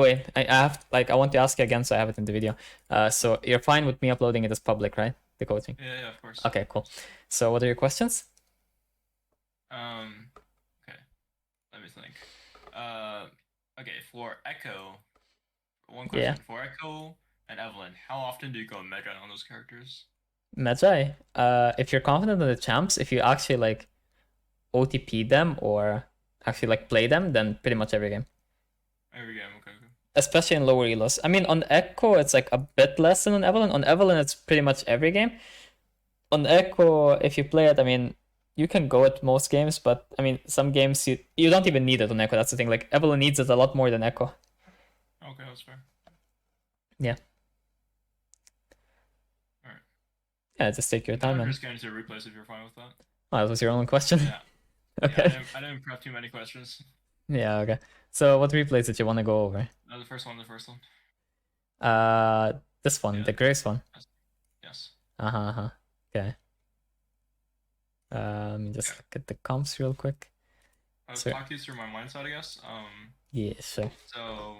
wait, I want to ask you again, so I have it in the video. So you're fine with me uploading it as public, right? The coaching. Yeah, of course. Okay, cool. So what are your questions? Okay. Let me think. Okay, for Echo, one question. Yeah. For Echo and Evelyn, how often do you go mega on those characters? Magi. If you're confident in the champs, if you actually like OTP them or actually like play them, then pretty much every game. Every game, okay. Especially in lower elos. I mean, on Echo, it's like a bit less than on Evelyn. On Evelyn, it's pretty much every game. On Echo, if you play it, I mean, you can go at most games, but I mean, some games you don't even need it on Echo. That's the thing. Like, Evelyn needs it a lot more than Echo. Okay, that's fair. Yeah. Alright. Yeah, just take your time. I'm just going to replays if you're fine with that. Oh, that was your only question? Yeah. Okay. Yeah, I didn't prep too many questions. Yeah, okay. So what replays did you want to go over? No, the first one. This one, Yeah. the Grace one. Yes. Okay. Let me just look at the comps real quick. I'll talk you through my mindset, I guess. Yeah, sure. So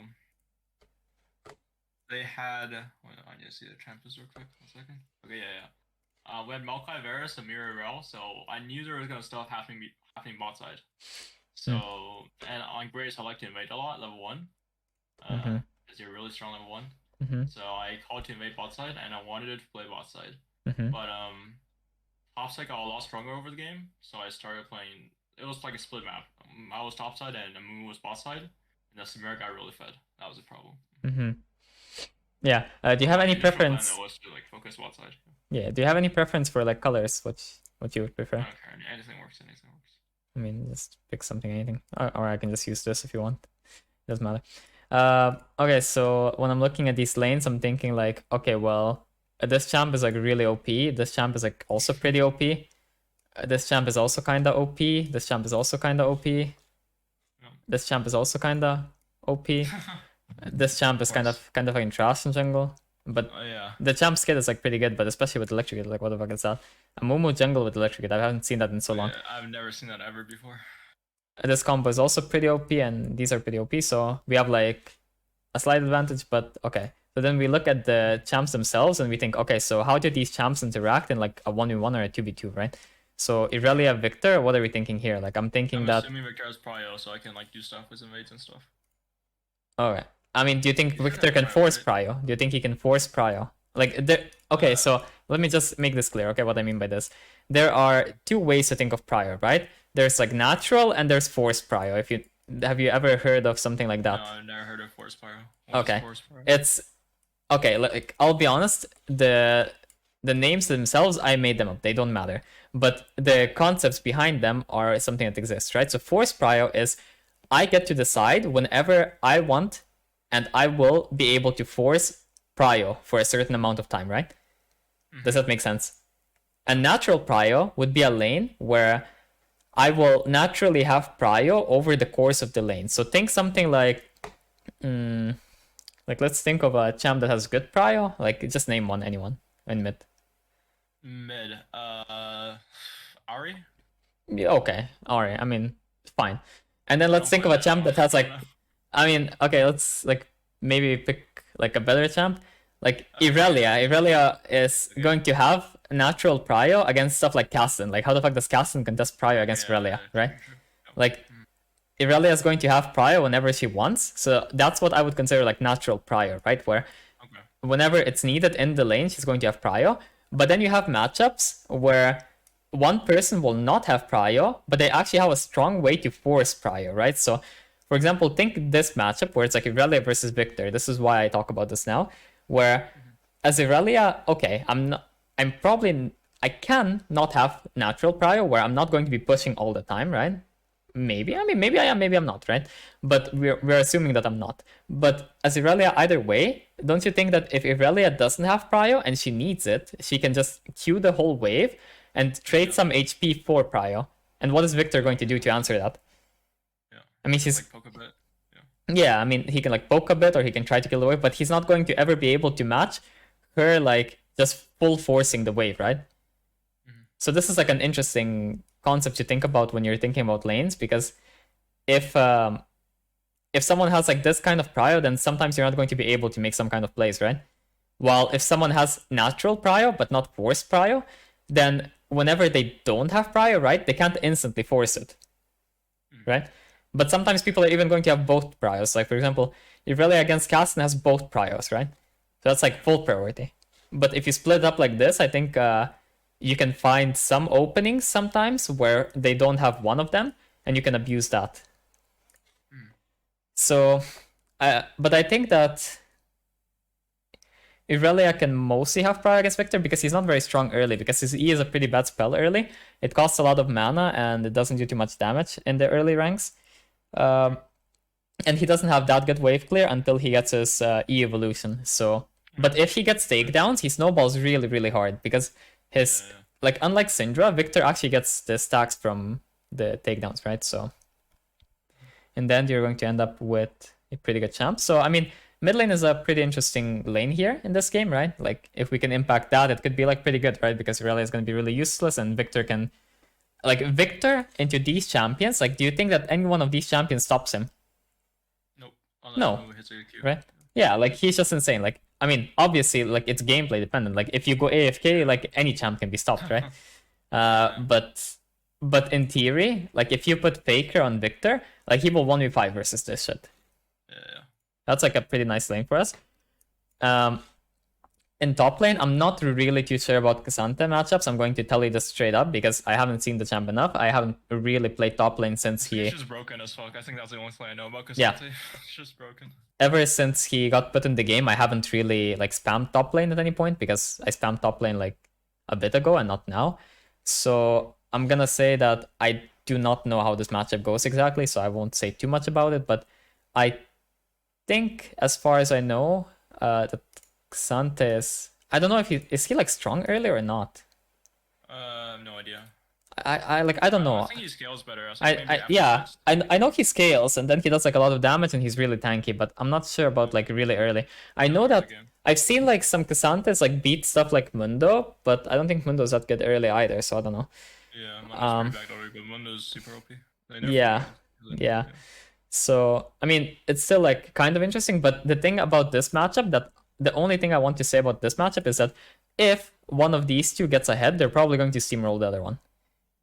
they had. Wait, I need to see the champions real quick. 1 second. Okay, yeah. We had Maokai Varus and Mirror Rel, so I knew there was gonna stuff happening bot side. So and on Grace, I like to invade a lot, level 1. Because you're really strong level 1. So I called to invade bot side, and I wanted it to play bot side. But top side got a lot stronger over the game, so I started playing. It was like a split map. I was top side, and Amumu was bot side, and the Samira got really fed. That was the problem. Yeah. Do you have any preference? Plan was to like focus bot side. Yeah. Do you have any preference for like colors? What you would prefer? I don't care. Anything works. I mean, just pick something, anything, or I can just use this if you want. Doesn't matter. Okay, so when I'm looking at these lanes, I'm thinking like, okay, well, this champ is like really OP. This champ is like also pretty OP. This champ is also kinda OP. This champ is also kinda OP. This champ is also kinda OP. This champ is kind of fucking trash in jungle. But the champ skid is like pretty good, but especially with electrocute, like what the fuck is that? A Momo jungle with electrocute, I haven't seen that in so long. I've never seen that ever before. This combo is also pretty OP, and these are pretty OP, so we have like a slight advantage, but okay. So then we look at the champs themselves and we think, okay, so how do these champs interact in like a 1v1 or a 2v2, right? So Irelia, Victor, what are we thinking here? Like I'm assuming Victor has prio, so I can like do stuff with invades and stuff. Alright. I mean, do you think Victor can force prio? Do you think he can force prio? Like, okay, so let me just make this clear, okay, what I mean by this. There are two ways to think of prio, right? There's like natural and there's forced prio. Have you ever heard of something like that? No, I've never heard of forced prio. Okay. It's okay, like I'll be honest, the names themselves, I made them up. They don't matter. But the concepts behind them are something that exists, right? So forced prio is I get to decide whenever I want, and I will be able to force prio for a certain amount of time, right? Does that make sense? A natural prio would be a lane where I will naturally have prio over the course of the lane. So think something like let's think of a champ that has good prio. Like just name one, anyone in mid. Ari? Yeah, okay, Ari. I mean, fine. And then let's think of a champ that has like, I mean, okay, let's like maybe pick like a better champ. Like Irelia. Irelia is going to have natural prio against stuff like Kasten. Like how the fuck does Kasten contest prio against Irelia, right? Like Irelia is going to have prio whenever she wants. So that's what I would consider like natural prio, right? Where whenever it's needed in the lane, she's going to have prio. But then you have matchups where one person will not have prio, but they actually have a strong way to force prio, right? So, for example, think this matchup where it's like Irelia versus Victor. This is why I talk about this now. Where as Irelia, okay, I can not have natural prio where I'm not going to be pushing all the time, right? Maybe. I mean, maybe I am, maybe I'm not, right? But we're assuming that I'm not. But as Irelia, either way, don't you think that if Irelia doesn't have prio and she needs it, she can just queue the whole wave and trade some HP for prio? And what is Victor going to do to answer that? Yeah. I mean, she's... Like poke a bit. Yeah, I mean, he can like poke a bit or he can try to kill the wave, but he's not going to ever be able to match her like just full forcing the wave, right? So this is like an interesting concept to think about when you're thinking about lanes, because if if someone has like this kind of prio, then sometimes you're not going to be able to make some kind of plays, right? While if someone has natural prio but not forced prio, then whenever they don't have prio, right, they can't instantly force it, right? But sometimes people are even going to have both priors. Like for example, Irelia against Kasten has both priors, right? So that's like full priority. But if you split it up like this, I think you can find some openings sometimes where they don't have one of them, and you can abuse that. So, but I think that Irelia can mostly have prior against Victor because he's not very strong early, because his E is a pretty bad spell early. It costs a lot of mana and it doesn't do too much damage in the early ranks. And he doesn't have that good wave clear until he gets his E evolution. So, but if he gets takedowns, he snowballs really, really hard because his, like, unlike Syndra, Victor actually gets the stacks from the takedowns, right? So, and then you're going to end up with a pretty good champ. So, I mean, mid lane is a pretty interesting lane here in this game, right? Like, if we can impact that, it could be, like, pretty good, right? Because Irelia is going to be really useless, and Victor can... Like, Victor into these champions, like, do you think that any one of these champions stops him? Nope. No. Right? Yeah, like, he's just insane. Like, I mean, obviously, like, it's gameplay dependent. Like, if you go AFK, like, any champ can be stopped, right? But in theory, like, if you put Faker on Victor, like, he will 1v5 versus this shit. Yeah. That's like a pretty nice lane for us. In top lane, I'm not really too sure about Cassante matchups. I'm going to tell you this straight up because I haven't seen the champ enough. I haven't really played top lane since he... He's just broken as fuck. I think that's the only thing I know about Cassante. Yeah. It's just broken. Ever since he got put in the game, I haven't really like spammed top lane at any point because I spammed top lane like a bit ago and not now. So I'm gonna say that I do not know how this matchup goes exactly, so I won't say too much about it, but I think, as far as I know, that Xante is... I don't know if is he like strong early or not? No idea. I don't know. I think he scales better. I know he scales and then he does like a lot of damage and he's really tanky, but I'm not sure about like really early. I know that I've seen like some Cassantes like beat stuff like Mundo, but I don't think Mundo's that good early either, so I don't know. Yeah, Mundo's pretty backdoory, but Mundo's super OP. Yeah. So, I mean, it's still like kind of interesting, but the thing about this matchup, that the only thing I want to say about this matchup is that if one of these two gets ahead, they're probably going to steamroll the other one.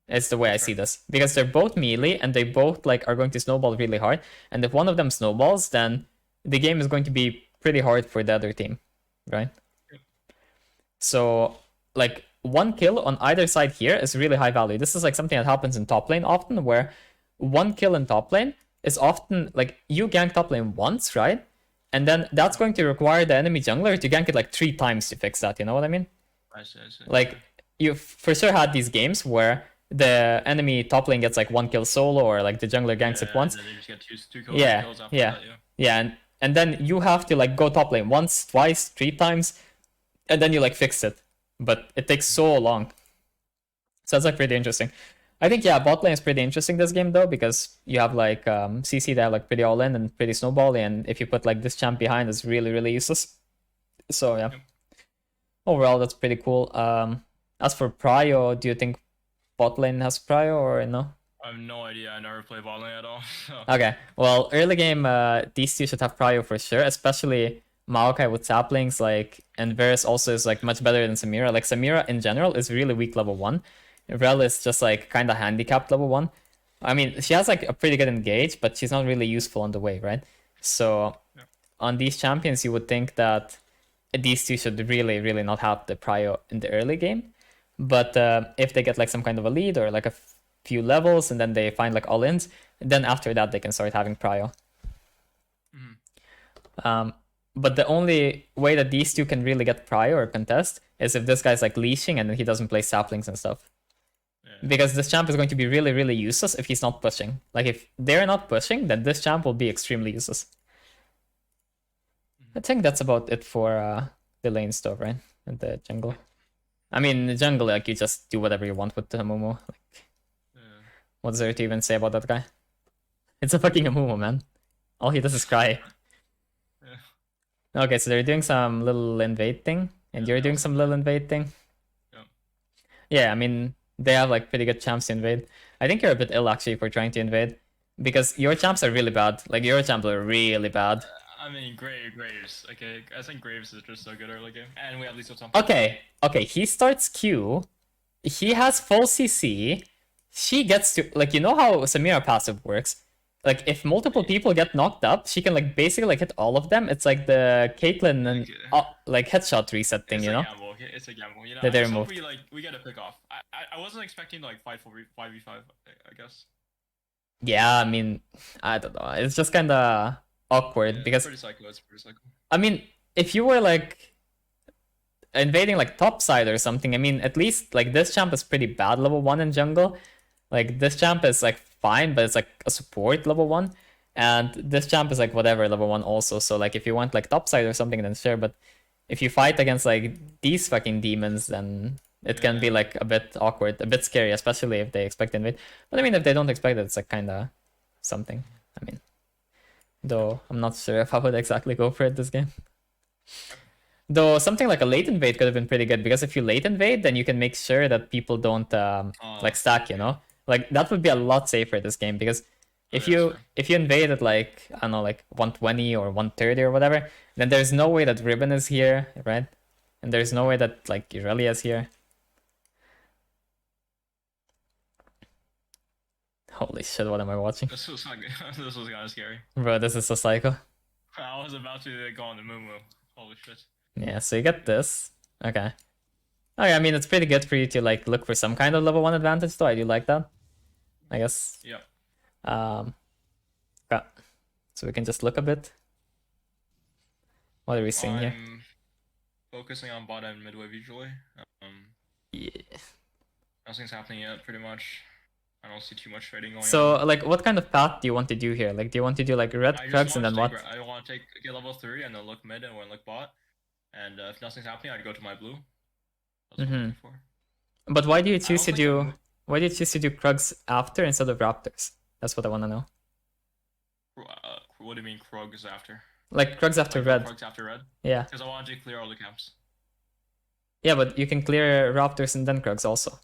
It's the way I see this, because they're both melee and they both like are going to snowball really hard. And if one of them snowballs, then the game is going to be pretty hard for the other team, right? So, like, one kill on either side here is really high value. This is like something that happens in top lane often, where one kill in top lane is often like you gank top lane once, right? And then that's going to require the enemy jungler to gank it like 3 times to fix that. You know what I mean? I see. Like, you for sure had these games where the enemy top lane gets like 1 kill solo, or like the jungler ganks it once. And then you just get two kills after that, and then you have to like go top lane once, twice, 3 times, and then you like fix it. But it takes so long. So that's like pretty interesting. I think, yeah, bot lane is pretty interesting this game though, because you have like CC that are like pretty all in and pretty snowbally, and if you put like this champ behind, it's really, really useless. So yeah. Overall, that's pretty cool. As for prio, do you think bot lane has prio or no? I have no idea. I never play bot lane at all. So. Okay, well, early game, these two should have prio for sure, especially Maokai with saplings, like, and Varus also is like much better than Samira. Like, Samira in general is really weak level 1. Rel is just like kind of handicapped level 1. I mean, she has like a pretty good engage, but she's not really useful on the way, right? So on these champions, you would think that these two should really, really not have the prio in the early game. But if they get like some kind of a lead or like a few levels and then they find like all-ins, then after that they can start having prio. But the only way that these two can really get prio or contest is if this guy's like leashing and then he doesn't play saplings and stuff. Because this champ is going to be really, really useless if he's not pushing. Like, if they're not pushing, then this champ will be extremely useless. I think that's about it for the lane stuff, right? And the jungle. I mean, in the jungle, like, you just do whatever you want with the Amumu. Like, what's there to even say about that guy? It's a fucking Amumu, man. All he does is cry. Okay, so they're doing some little invade thing, and you're doing some little invade thing. Yeah, I mean, they have like pretty good champs to invade. I think you're a bit ill actually for trying to invade. because your champs are really bad. Like your champs are really bad. I mean, Graves. Okay, I think Graves is just so good early game, and we have Lethal Temple. Okay, he starts Q. He has full CC. She gets to like you know how Samira passive works. Like if multiple people get knocked up, she can like basically like hit all of them. It's like the Caitlyn and like headshot reset thing, It's you know? a gamble. Okay? It's a gamble. You know, That I they just hope removed. we get a pick off. I wasn't expecting to like fight for 5v5. I guess. Yeah, I mean, I don't know. It's just kind of awkward Yeah, because it's pretty psycho. I mean, if you were like invading like top side or something, I mean, at least like this champ is pretty bad level 1 in jungle. Like this champ is like fine, but it's like a support level 1. And this champ is like whatever level 1 also. So like if you want like top side or something, then sure. But if you fight against like these fucking demons, then it can be like a bit awkward, a bit scary, especially if they expect invade. But I mean, if they don't expect it, it's like kind of something. I mean, though I'm not sure if I would exactly go for it this game. Though something like a late invade could have been pretty good, because if you late invade, then you can make sure that people don't like stack, you know? Like that would be a lot safer this game, because if you invade at like I don't know, like 120 or 130 or whatever, then there's no way that Ribbon is here, right? And there's no way that like Irelia is here. Holy shit, what am I watching? This was not good. This was kind of scary. Bro, this is so psycho. I was about to go on the moo. Holy shit. Yeah, so you get this. Okay. Okay, I mean, it's pretty good for you to like look for some kind of level 1 advantage, though. I do like that. I guess. Yep. Okay. So we can just look a bit. What are we seeing here? Focusing on bot and mid wave usually. Yeah. Nothing's happening yet, pretty much. I don't see too much trading going on. So, like, what kind of path do you want to do here? Like, do you want to do like red Krugs and then what? I want to get level 3 and then look mid and then look bot. And if nothing's happening, I'd go to my blue. That's what I'm looking for. But why do you choose to do? Why do you choose to do Krugs after instead of Raptors? That's what I want to know. What do you mean Krugs after? Like Krugs after red. Krugs after red? Yeah. Because I want to clear all the camps. Yeah, but you can clear Raptors and then Krugs also.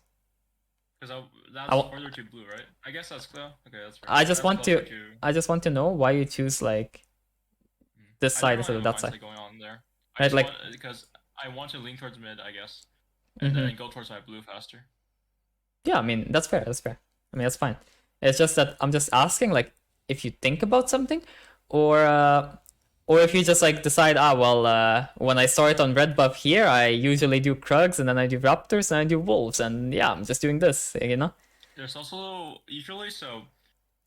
Because that's further to blue, right? I guess that's clear. Okay, that's fair. I just want to know why you choose like this side instead of that side. Going on there. Right, like because I want to lean towards mid, I guess, and then go towards my blue faster. Yeah, I mean that's fair. That's fair. I mean that's fine. It's just that I'm just asking like if you think about something, or if you just like decide when I start on red buff here, I usually do Krugs and then I do Raptors and I do Wolves, and yeah, I'm just doing this, you know. There's also usually so.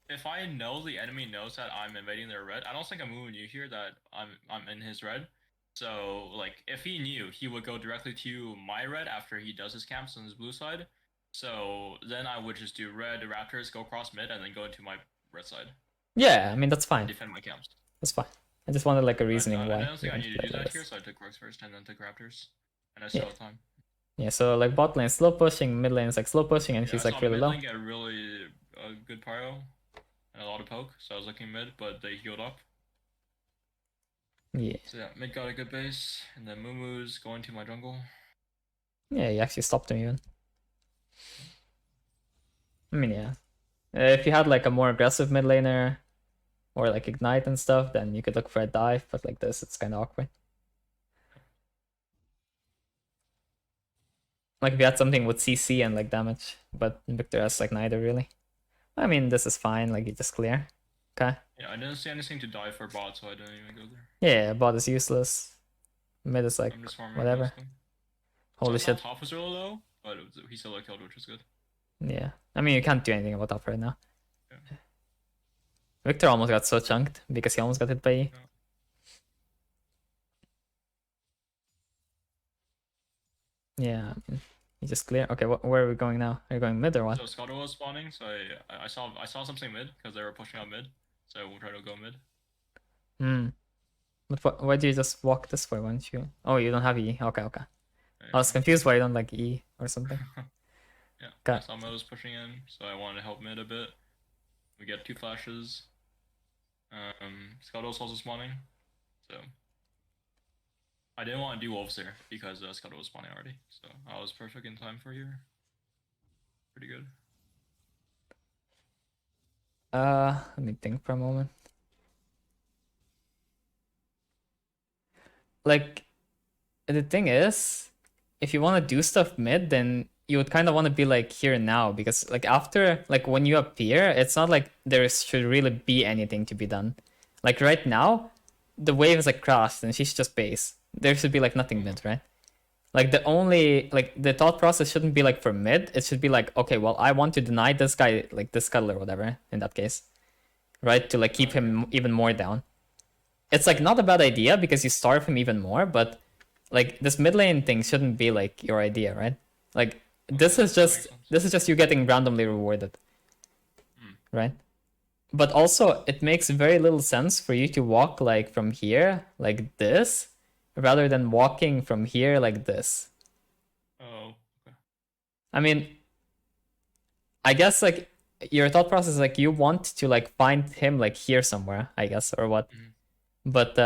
If I know the enemy knows that I'm invading their red, I don't think I'm moving you here that I'm in his red. So like if he knew, he would go directly to my red after he does his camps on his blue side. So then I would just do red Raptors, go across mid, and then go into my red side. Yeah, I mean that's fine. Defend my camps. That's fine. I just wanted like a reasoning why. I don't think I need to do that here, so I took Krugs first and then took Raptors, and I still have time. Yeah, so like bot lane slow pushing, mid lane is like slow pushing, and she's like really low. Mid lane get really good pyro and a lot of poke, so I was looking mid, but they healed up. Yeah. So yeah, mid got a good base, and then Mumu's going to my jungle. Yeah, he actually stopped him even. I mean, yeah. If you had like a more aggressive mid laner, or like ignite and stuff, then you could look for a dive, but like this, it's kind of awkward. Like if you had something with CC and like damage, but Victor has like neither really. I mean, this is fine, like you just clear. Okay. Yeah, I didn't see anything to die for bot, so I didn't even go there. Yeah, bot is useless. Mid is like whatever. Holy shit. Top was really low, but he still killed, which was good. Yeah, I mean you can't do anything about top right now. Yeah. Victor almost got so chunked because he almost got hit by E. Yeah, I mean, you just clear. Okay, where are we going now? Are you going mid or what? So Scuttle was spawning, so I saw something mid because they were pushing out mid, so we'll try to go mid. But why do you just walk this way? Why don't you? Oh, you don't have E. Okay. Yeah. I was confused why you don't like E or something. Yeah. I saw mid was pushing in, so I wanted to help mid a bit. We get 2 flashes. Scuttle's also spawning, so I didn't want to do wolves there because Scuttle was spawning already, so I was perfect in time for here. Pretty good. Let me think for a moment. Like, the thing is, if you want to do stuff mid, then you would kind of want to be like here now, because like after, like when you appear, it's not like there should really be anything to be done. Like right now, the wave is like crashed and she's just base. There should be like nothing mid, right? Like the only, like the thought process shouldn't be like for mid. It should be like, okay, well, I want to deny this guy, like this scuttle or whatever in that case, right? To like keep him even more down. It's like not a bad idea because you starve him even more, but like this mid lane thing shouldn't be like your idea, right? Like this is just you getting randomly rewarded, right? But also it makes very little sense for you to walk like from here like this rather than walking from here like this. Oh, okay. I mean, I guess like your thought process is like you want to like find him like here somewhere, I guess, or what. But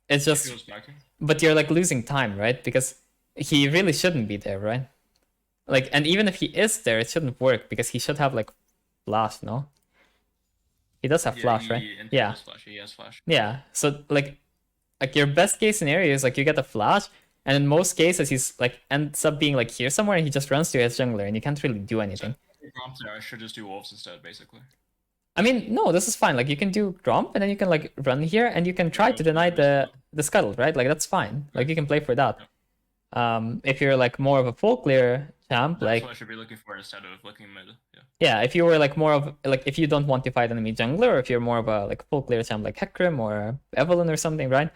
it's He just, goes backing. but you're like losing time, right? Because he really shouldn't be there, right? Like, and even if he is there, it shouldn't work because he should have like flash, no? He does have flash, right? Yeah. Flash. He has flash. Yeah. So like your best case scenario is like you get a flash, and in most cases he's like ends up being like here somewhere, and he just runs to his jungler, and you can't really do anything. I should just do wolves instead, basically. I mean, no, this is fine. Like you can do Gromp, and then you can like run here, and you can try to deny the scuttle, right? Like that's fine. Like you can play for that. If you're like more of a full clear champ, That's like what I should be looking for instead of looking mid. Yeah. yeah, if you were like more of like if you don't want to fight enemy jungler, or if you're more of a like full clear champ like Hecarim or Evelyn or something, right?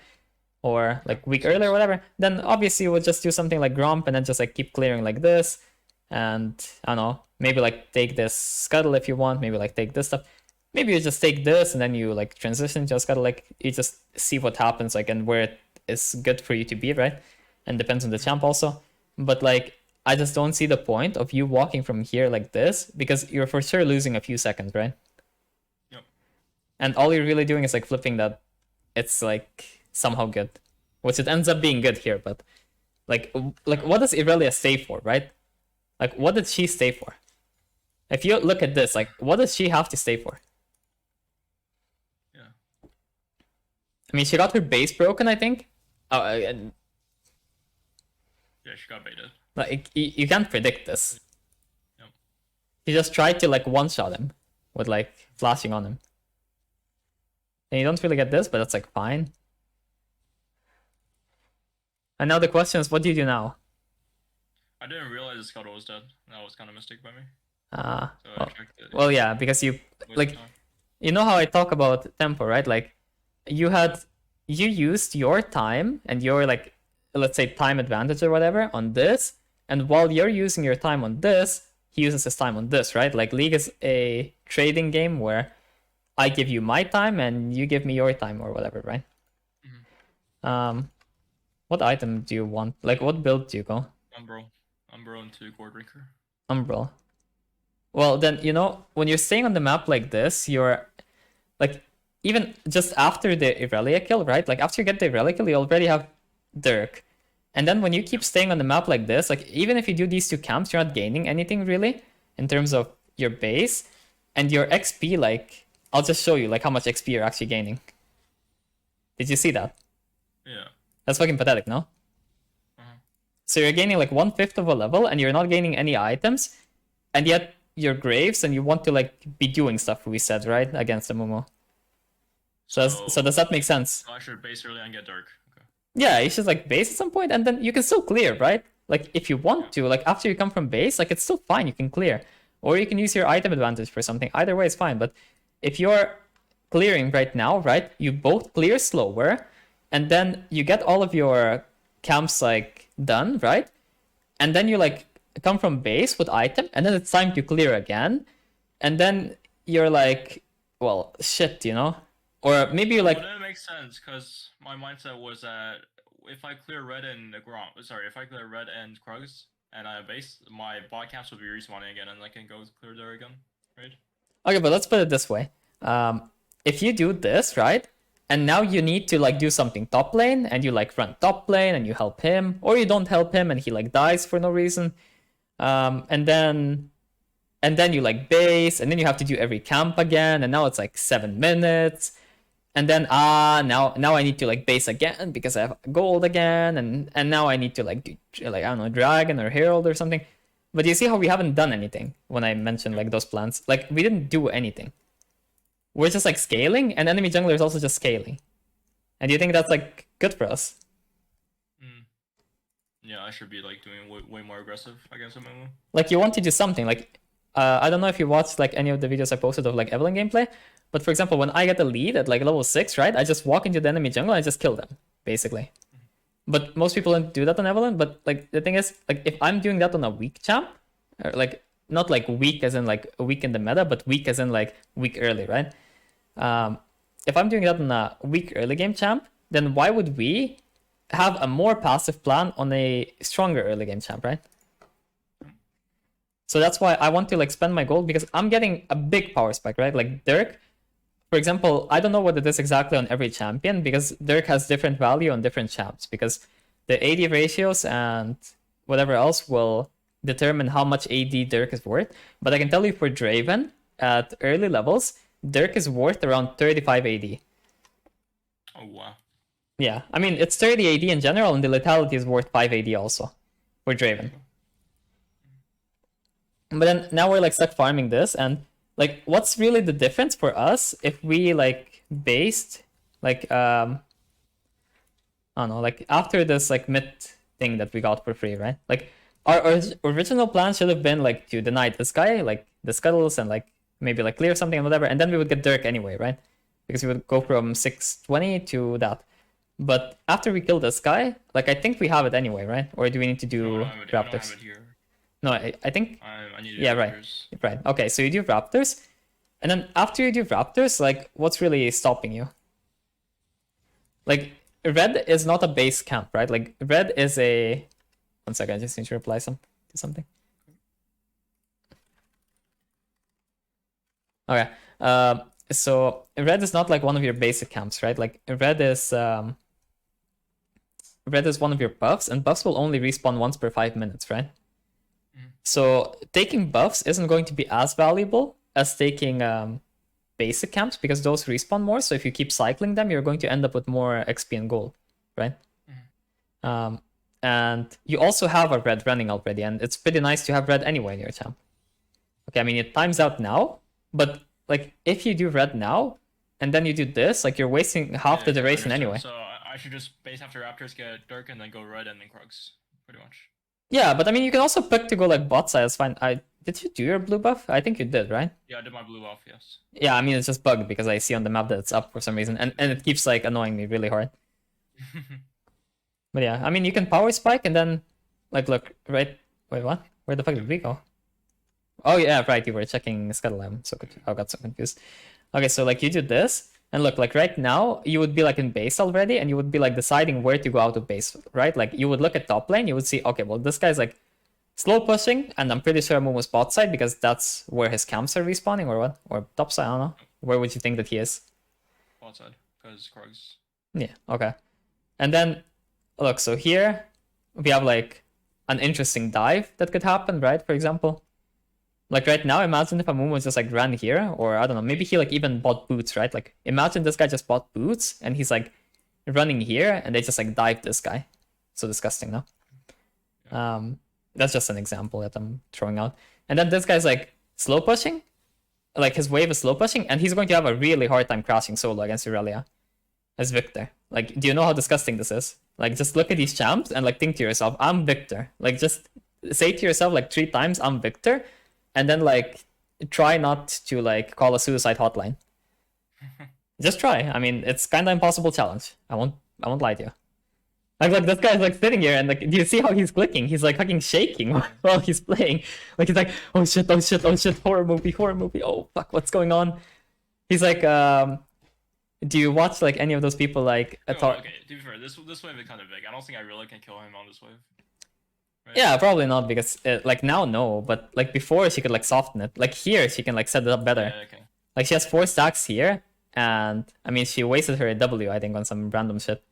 Or like week earlier or whatever, then obviously you would just do something like Gromp and then just like keep clearing like this, and I don't know, maybe like take this scuttle if you want, maybe like take this stuff. Maybe you just take this and then you like transition to a scuttle, like you just see what happens, like, and where it is good for you to be, right? And depends on the champ also. But like I just don't see the point of you walking from here like this, because you're for sure losing a few seconds, right? Yep. And all you're really doing is like flipping that it's like somehow good, which it ends up being good here. But like what does Irelia stay for, right? Like what did she stay for? If you look at this, like what does she have to stay for? Yeah. I mean, she got her base broken, I think. Oh, and Yeah, she got baited. like you can't predict this. Yep. She just tried to like one-shot him with like flashing on him. And you don't really get this, but that's like fine. And now the question is, what do you do now? I didn't realize the scuttle was dead. That was kind of a mistake by me. Well, yeah, because you like, you know how I talk about tempo, right? Like you used your time and your like, let's say time advantage or whatever on this, and while you're using your time on this, he uses his time on this, right? Like League is a trading game where I give you my time and you give me your time or whatever, right? What item do you want? Like what build do you go? Umbro into Gordrinker. Umbral. Well, then, you know, when you're staying on the map like this, you're like, even just after the Irelia kill, right? Like after you get the Irelia kill, you already have Dirk. And then when you keep staying on the map like this, like even if you do these two camps, you're not gaining anything really in terms of your base. And your XP, like, I'll just show you like how much XP you're actually gaining. Did you see that? Yeah. That's fucking pathetic, no? So you're gaining like 1/5 of a level and you're not gaining any items, and yet you're Graves and you want to like be doing stuff, we said, right? Against the Momo. So does that make sense? I should base early and get Dark. Okay. Yeah, you should like base at some point and then you can still clear, right? Like if you want to, like after you come from base, like it's still fine, you can clear. Or you can use your item advantage for something. Either way is fine, but if you're clearing right now, right? You both clear slower, and then you get all of your camps like done, right? And then you like come from base with item, and then it's time to clear again, and then you're like, well, shit, you know? Or maybe you're like, well, that makes sense, because my mindset was that if I clear red and if I clear red and Krugs and I base, my bot camps will be respawning again, and I can go clear there again, right? okay, but let's put it this way. If you do this, right? And now you need to like do something top lane, and you like run top lane and you help him, or you don't help him and he like dies for no reason. And then and then you like base, and then you have to do every camp again, and now it's like 7 minutes. And then now I need to like base again because I have gold again, and now I need to like do like, I don't know, dragon or herald or something. But you see how we haven't done anything when I mentioned like those plans. Like we didn't do anything. We're just like scaling, and enemy jungler is also just scaling. And do you think that's like good for us? Yeah, I should be like doing way more aggressive, I guess. Like you want to do something. Like I don't know if you watched like any of the videos I posted of like Evelyn gameplay, but for example, when I get the lead at like level 6, right, I just walk into the enemy jungle and I just kill them, basically. But most people don't do that on Evelyn. But like the thing is, like if I'm doing that on a weak champ, or like not like weak as in like weak in the meta, but weak as in like weak early, right? If I'm doing that on a weak early game champ, then why would we have a more passive plan on a stronger early game champ, right? So that's why I want to like spend my gold, because I'm getting a big power spike, right? Like Dirk, for example, I don't know what it is exactly on every champion, because Dirk has different value on different champs, because the AD ratios and whatever else will determine how much AD Dirk is worth. But I can tell you for Draven, at early levels, Dirk is worth around 35 AD. Oh, wow. Yeah, I mean, it's 30 AD in general, and the lethality is worth 5 AD also for Draven. But then now we're like stuck farming this, and like what's really the difference for us if we like based like I don't know, like after this like mid thing that we got for free, right? Like our original plan should have been like to deny this guy, like the scuttles, and like maybe like clear something and whatever, and then we would get Dirk anyway, right? Because we would go from 620 to that. But after we kill this guy, like I think we have it anyway, right? Or do we need to do Raptors? I don't have it here. No, I think. I need to do yeah, Raptors. right. Okay, so you do Raptors, and then after you do Raptors, like what's really stopping you? Like red is not a base camp, right? Like red is a. 1 second, I just need to reply to something. Okay. So red is not like one of your basic camps, right? Like red is one of your buffs, and buffs will only respawn once per 5 minutes, right? So taking buffs isn't going to be as valuable as taking basic camps, because those respawn more. So if you keep cycling them, you're going to end up with more XP and gold, right? And you also have a red running already, and it's pretty nice to have red anyway in your champ. Okay, I mean it times out now, but like if you do red now and then you do this, like you're wasting half the duration anyway. So I should just base after Raptors, get Dirk, and then go red and then Krugs, pretty much. Yeah, but I mean you can also pick to go like bot side. It's fine. Did you do your blue buff? I think you did, right? Yeah, I did my blue buff. Yes. Yeah, I mean it's just bugged because I see on the map that it's up for some reason, and it keeps like annoying me really hard. But yeah, I mean you can power spike and then like look right. Wait, what? Where the fuck did we go? Oh yeah, right. You were checking Scuttle. I got so confused. Okay, so like you do this, and look, like right now you would be like in base already, and you would be like deciding where to go out of base, right? Like you would look at top lane, you would see, okay, well this guy's like slow pushing, and I'm pretty sure Momo's bot side because that's where his camps are respawning, or what? Or top side, I don't know. Where would you think that he is? Bot side, because Krugs. Yeah, okay. And then look, so here we have like an interesting dive that could happen, right? For example. Like right now, imagine if Amumu just like ran here, or I don't know, maybe he like even bought boots, right? Like imagine this guy just bought boots and he's like running here and they just like dive this guy. So disgusting, no? Yeah. That's just an example that I'm throwing out. And then this guy's like slow pushing, like his wave is slow pushing, and he's going to have a really hard time crashing solo against Aurelia as Victor. Like, do you know how disgusting this is? Like, just look at these champs and like think to yourself, I'm Victor. Like, just say to yourself like 3 times, I'm Victor. And then like try not to like call a suicide hotline. Just try. I mean, it's kind of impossible challenge. I won't lie to you. Like this guy's like sitting here and like, do you see how he's clicking? He's like fucking shaking while he's playing. Like he's like, oh shit, horror movie. Oh fuck, what's going on? He's like, do you watch like any of those people like? Okay, to be fair, this wave is kind of big. I don't think I really can kill him on this wave. Right? Yeah, probably not, because like now no, but like before she could like soften it. Like here she can like set it up better. Yeah, okay. Like she has 4 stacks here, and I mean she wasted her W I think on some random shit,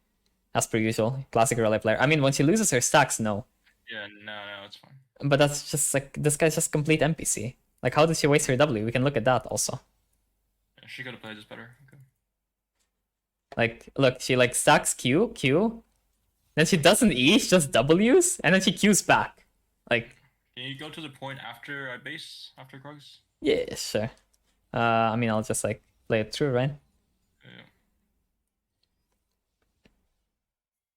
as per usual, classic relay player. I mean when she loses her stacks, no. Yeah, no, it's fine. But that's just like, this guy's just complete NPC. Like, how did she waste her W? We can look at that also. Yeah, she could have played this better. Okay. Like, look, she like stacks Q, then she doesn't E, she just Ws, and then she Qs back. Like, can you go to the point after I base after Krugs? Yeah, sure. I mean, I'll just like play it through, right? Yeah.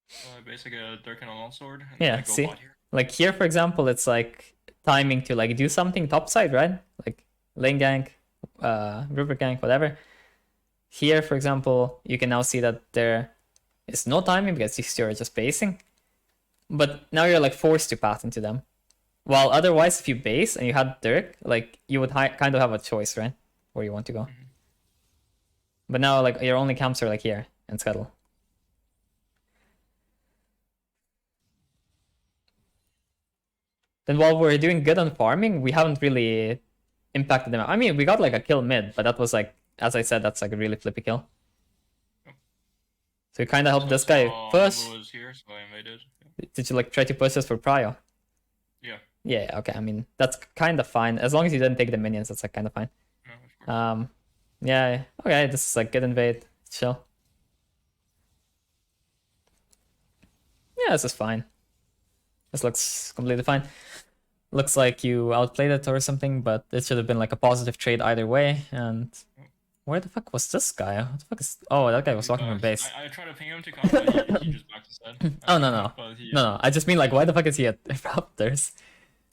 So I basically a Dirk and a longsword. And Yeah, then I go see? bot here. Like here, for example, it's like timing to like do something topside, right? Like lane gank, river gank, whatever. Here, for example, you can now see that there is no timing because you're just basing. But now you're like forced to path into them. While otherwise, if you base and you had Dirk, like you would kind of have a choice, right? Where you want to go. Mm-hmm. But now, like your only camps are like here and Scuttle. Then while we're doing good on farming, we haven't really impacted them. I mean, we got like a kill mid, but that was like, as I said, that's like a really flippy kill. So we kind of helped this guy push. Was here, so I invaded. Did you like try to push us for prio? Yeah. Yeah, okay. I mean, that's kind of fine. As long as you didn't take the minions, that's like kind of fine. No, of course. Yeah, okay, this is like good invade. Chill. Yeah, this is fine. This looks completely fine. Looks like you outplayed it or something, but it should have been like a positive trade either way. And where the fuck was this guy? What the fuck is... Oh, that guy was walking from base. I tried to ping him to come, but he just backed his head. Oh, no. No. I just mean like, why the fuck is he at Raptors?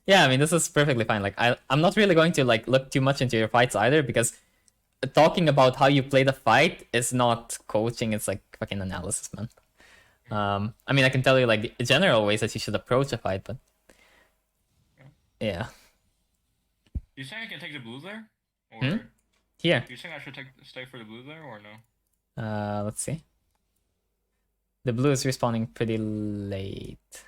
Yeah, I mean, this is perfectly fine. Like, I'm not really going to like look too much into your fights either, because talking about how you play the fight is not coaching. It's like fucking analysis, man. I mean, I can tell you like the general ways that you should approach a fight, but yeah. You think I can take the blue there? Or Here. Do you think I should stay for the blue there or no? Let's see. The blue is respawning pretty late.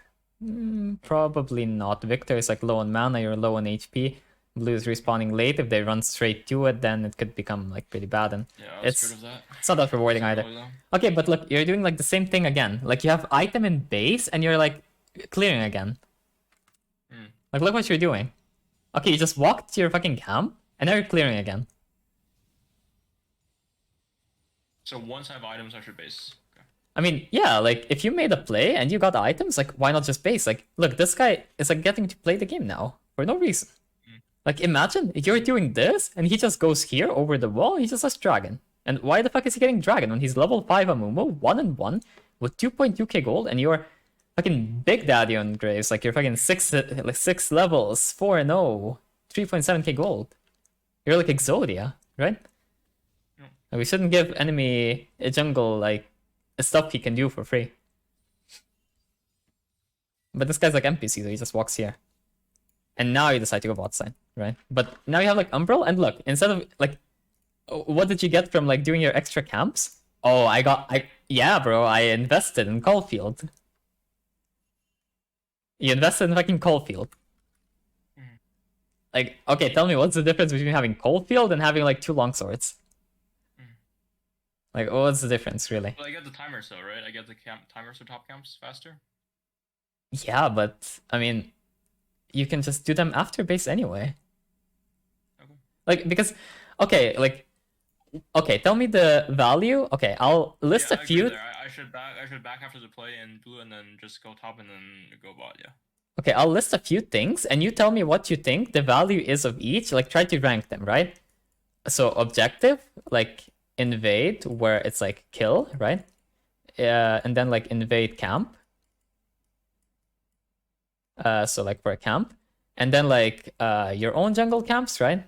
Probably not. Victor is like low on mana, you're low on HP. Blue is respawning late. If they run straight to it, then it could become like pretty bad, and yeah, it's not that rewarding either. Okay, but look, you're doing like the same thing again. Like you have item in base and you're like clearing again. Like look what you're doing. Okay, you just walked to your fucking camp and now you're clearing again. So once I have items, I should base. Okay. I mean, yeah, like if you made a play and you got items, like why not just base? Like, look, this guy is like getting to play the game now for no reason. Like imagine you're doing this and he just goes here over the wall, he just has dragon. And why the fuck is he getting dragon when he's level 5 Amumu, 1-1 with 2.2k gold, and you're fucking big daddy on Graves, like you're fucking 6 levels, 4-0, 3.7k gold. You're like Exodia, right? We shouldn't give enemy a jungle like stuff he can do for free. But this guy's like NPC, so he just walks here. And now you decide to go bot side, right? But now you have like Umbral, and look, instead of like, what did you get from like doing your extra camps? Oh, yeah, bro, I invested in Caulfield. You invested in fucking Caulfield. Like, okay, tell me what's the difference between having Caulfield and having like 2 longswords? Like, what's the difference, really? Well, I get the timers though, right? I get the timers for top camps faster. Yeah, but I mean, you can just do them after base anyway. Okay. Like, because, okay, like, okay, tell me the value. Okay, I'll list a few. I should back after the play in blue and then just go top and then go bot, yeah. Okay, I'll list a few things and you tell me what you think the value is of each. Like, try to rank them, right? So, objective, like, invade, where it's like kill, right? And then like invade camp. So like for a camp, and then like your own jungle camps, right?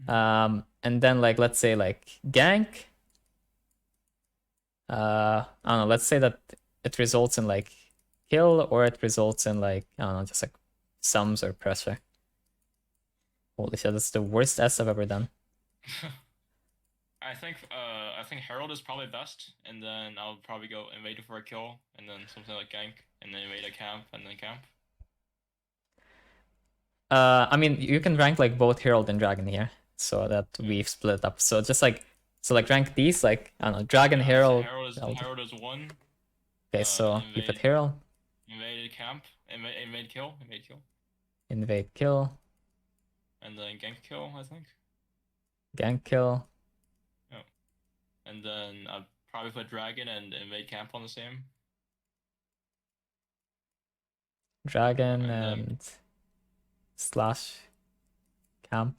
And then like let's say like gank. I don't know. Let's say that it results in like kill, or it results in like I don't know, just like sums or pressure. Holy shit, that's the worst S I've ever done. I think herald is probably best, and then I'll probably go invade for a kill, and then something like gank, and then invade a camp, and then camp. I mean, you can rank like both herald and dragon here, so that we've split up. So just like rank these like I don't know, dragon, herald. Herald is 1. Okay, so you put herald. Invade camp. Invade kill. Invade kill. and then gank kill, I think. Gank kill. Yeah. And then I'd probably put dragon and invade camp on the same. Dragon And and slash camp.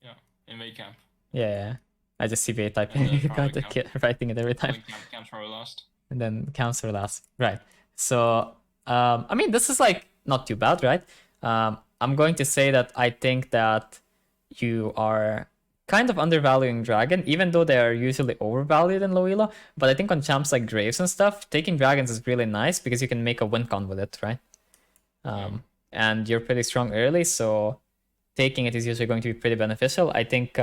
yeah, invade camp. Yeah. I just CBA And typing, then got probably camp. writing it every time. Camp's probably last. And then counts are last. Right. So, I mean, this is like not too bad, right? I'm going to say that I think that you are kind of undervaluing Dragon, even though they are usually overvalued in low elo. But I think on champs like Graves and stuff, taking Dragons is really nice because you can make a win con with it, right? And you're pretty strong early, so taking it is usually going to be pretty beneficial. I think,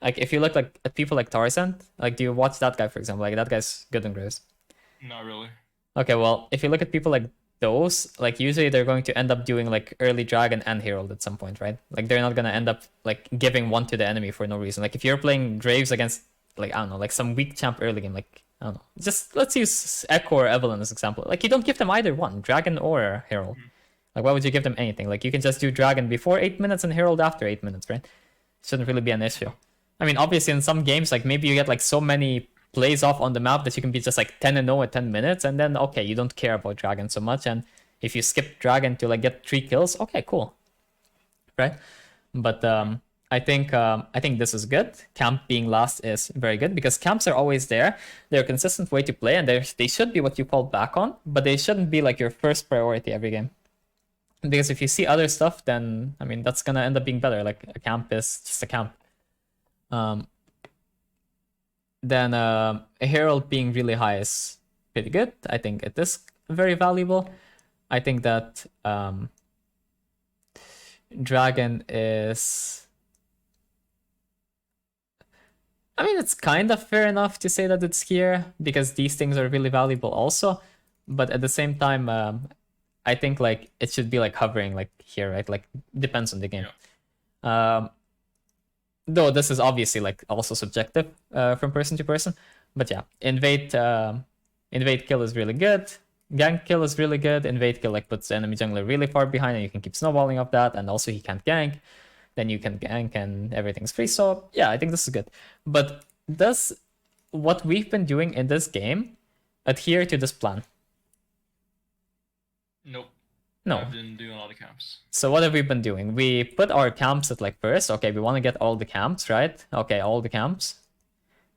like if you look like at people like Tarzan, like do you watch that guy, for example? Like that guy's good in Graves. Not really. Okay, well, if you look at people like those, like usually they're going to end up doing like early dragon and herald at some point, right? Like they're not gonna end up like giving one to the enemy for no reason. Like if you're playing Graves against like I don't know, like some weak champ early game, like I don't know, just let's use Echo or Evelyn as example. Like you don't give them either one, dragon or herald. Like why would you give them anything? Like you can just do dragon before 8 minutes and herald after 8 minutes, right? Shouldn't really be an issue. I mean, obviously in some games, like maybe you get like so many plays off on the map that you can be just like 10-0 at 10 minutes, and then okay, you don't care about dragon so much, and if you skip dragon to like get 3 kills, okay, cool, right? But I think this is good. Camp being last is very good because camps are always there. They're a consistent way to play, and they should be what you call back on, but they shouldn't be like your first priority every game. Because if you see other stuff, then I mean that's gonna end up being better. Like a camp is just a camp. Then a herald being really high is pretty good. I think it is very valuable. I think that dragon is, I mean, it's kind of fair enough to say that it's here because these things are really valuable also, but at the same time I think like it should be like hovering like here, right? Like depends on the game. Though this is obviously like also subjective from person to person, but yeah, invade kill is really good. Gank kill is really good. Invade kill like puts the enemy jungler really far behind, and you can keep snowballing off that. And also he can't gank, then you can gank, and everything's free. So yeah, I think this is good. But does what we've been doing in this game adhere to this plan? Nope. No. I've been doing a lot of camps. So what have we been doing? We put our camps at like first. Okay, we want to get all the camps, right? Okay, all the camps.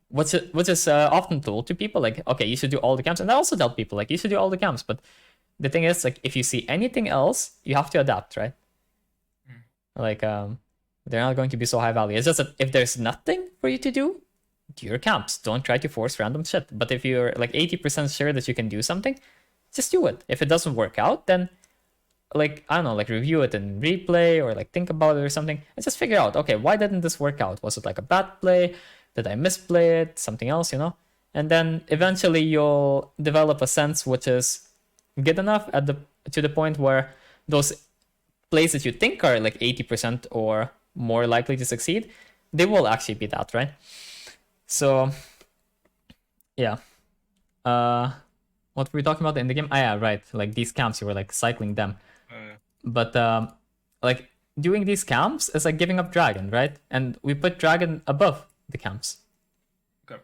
Which is often told to people like, okay, you should do all the camps, and I also tell people like you should do all the camps. But the thing is, like, if you see anything else, you have to adapt, right? Like, they're not going to be so high value. It's just that if there's nothing for you to do your camps. Don't try to force random shit. But if you're like 80% sure that you can do something, just do it. If it doesn't work out, then like, I don't know, like review it in replay or like think about it or something and just figure out, okay, why didn't this work out? Was it like a bad play? Did I misplay it? Something else, you know? And then eventually you'll develop a sense which is good enough at to the point where those plays that you think are like 80% or more likely to succeed, they will actually be that, right? So yeah. What were we talking about in the game? Ah, yeah, right. Like these camps, you were like cycling them. But like doing these camps is like giving up dragon, right? And we put dragon above the camps. Okay.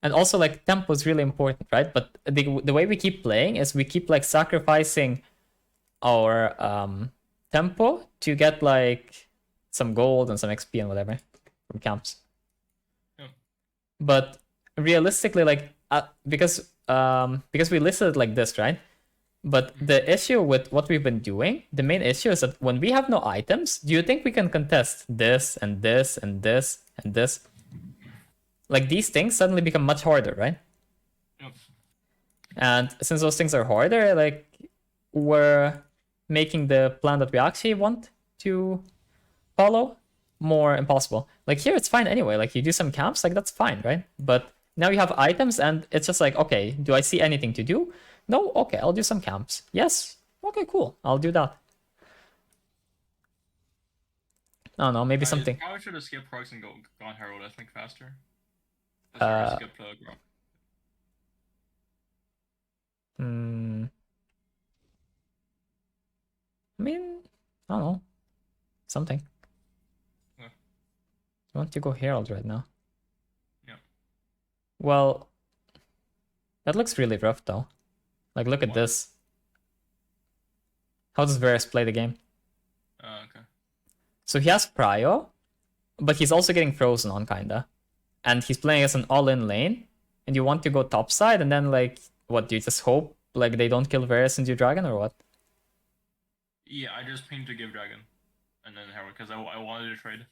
And also like tempo is really important, right? But the way we keep playing is we keep like sacrificing our tempo to get like some gold and some XP and whatever from camps. Yeah. But realistically, like because we listed it like this, right? But the issue with what we've been doing, the main issue is that when we have no items, do you think we can contest this and this and this and this? Like these things suddenly become much harder, right? Yep. And since those things are harder, like we're making the plan that we actually want to follow more impossible. Like here it's fine anyway, like you do some camps, like that's fine, right? But now you have items and it's just like, okay, do I see anything to do? No? Okay, I'll do some camps. Yes? Okay, cool. I'll do that. I don't know, maybe something. Probably should have skipped Prox and gone Herald, I think, faster. That's where I skipped Grok. I mean, I don't know. something. Yeah. I want to go herald right now. Yeah. Well, that looks really rough though. Like, look at What? this. How does Varus play the game? Okay. So he has prio, but he's also getting frozen on kinda. And he's playing as an all-in lane, and you want to go topside, and then like, what, do you just hope like they don't kill Varus and you dragon, or what? Yeah, I just pinged to give dragon, and then herald because I wanted to trade.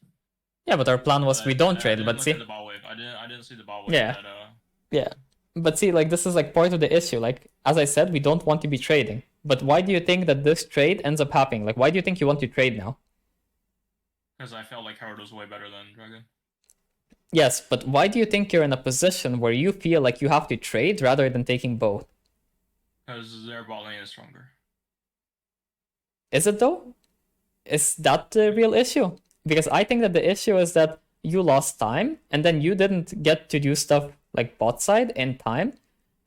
Yeah, but our plan was we don't trade, but see. The ball wave. I didn't see the ball wave. Yeah. Yeah. But see, like, this is like part of the issue. Like, as I said, we don't want to be trading. But why do you think that this trade ends up happening? Like, why do you think you want to trade now? Because I felt like herald was way better than dragon. Yes, but why do you think you're in a position where you feel like you have to trade rather than taking both? Because their bot lane is stronger. Is it though? Is that the real issue? Because I think that the issue is that you lost time and then you didn't get to do stuff like bot side in time.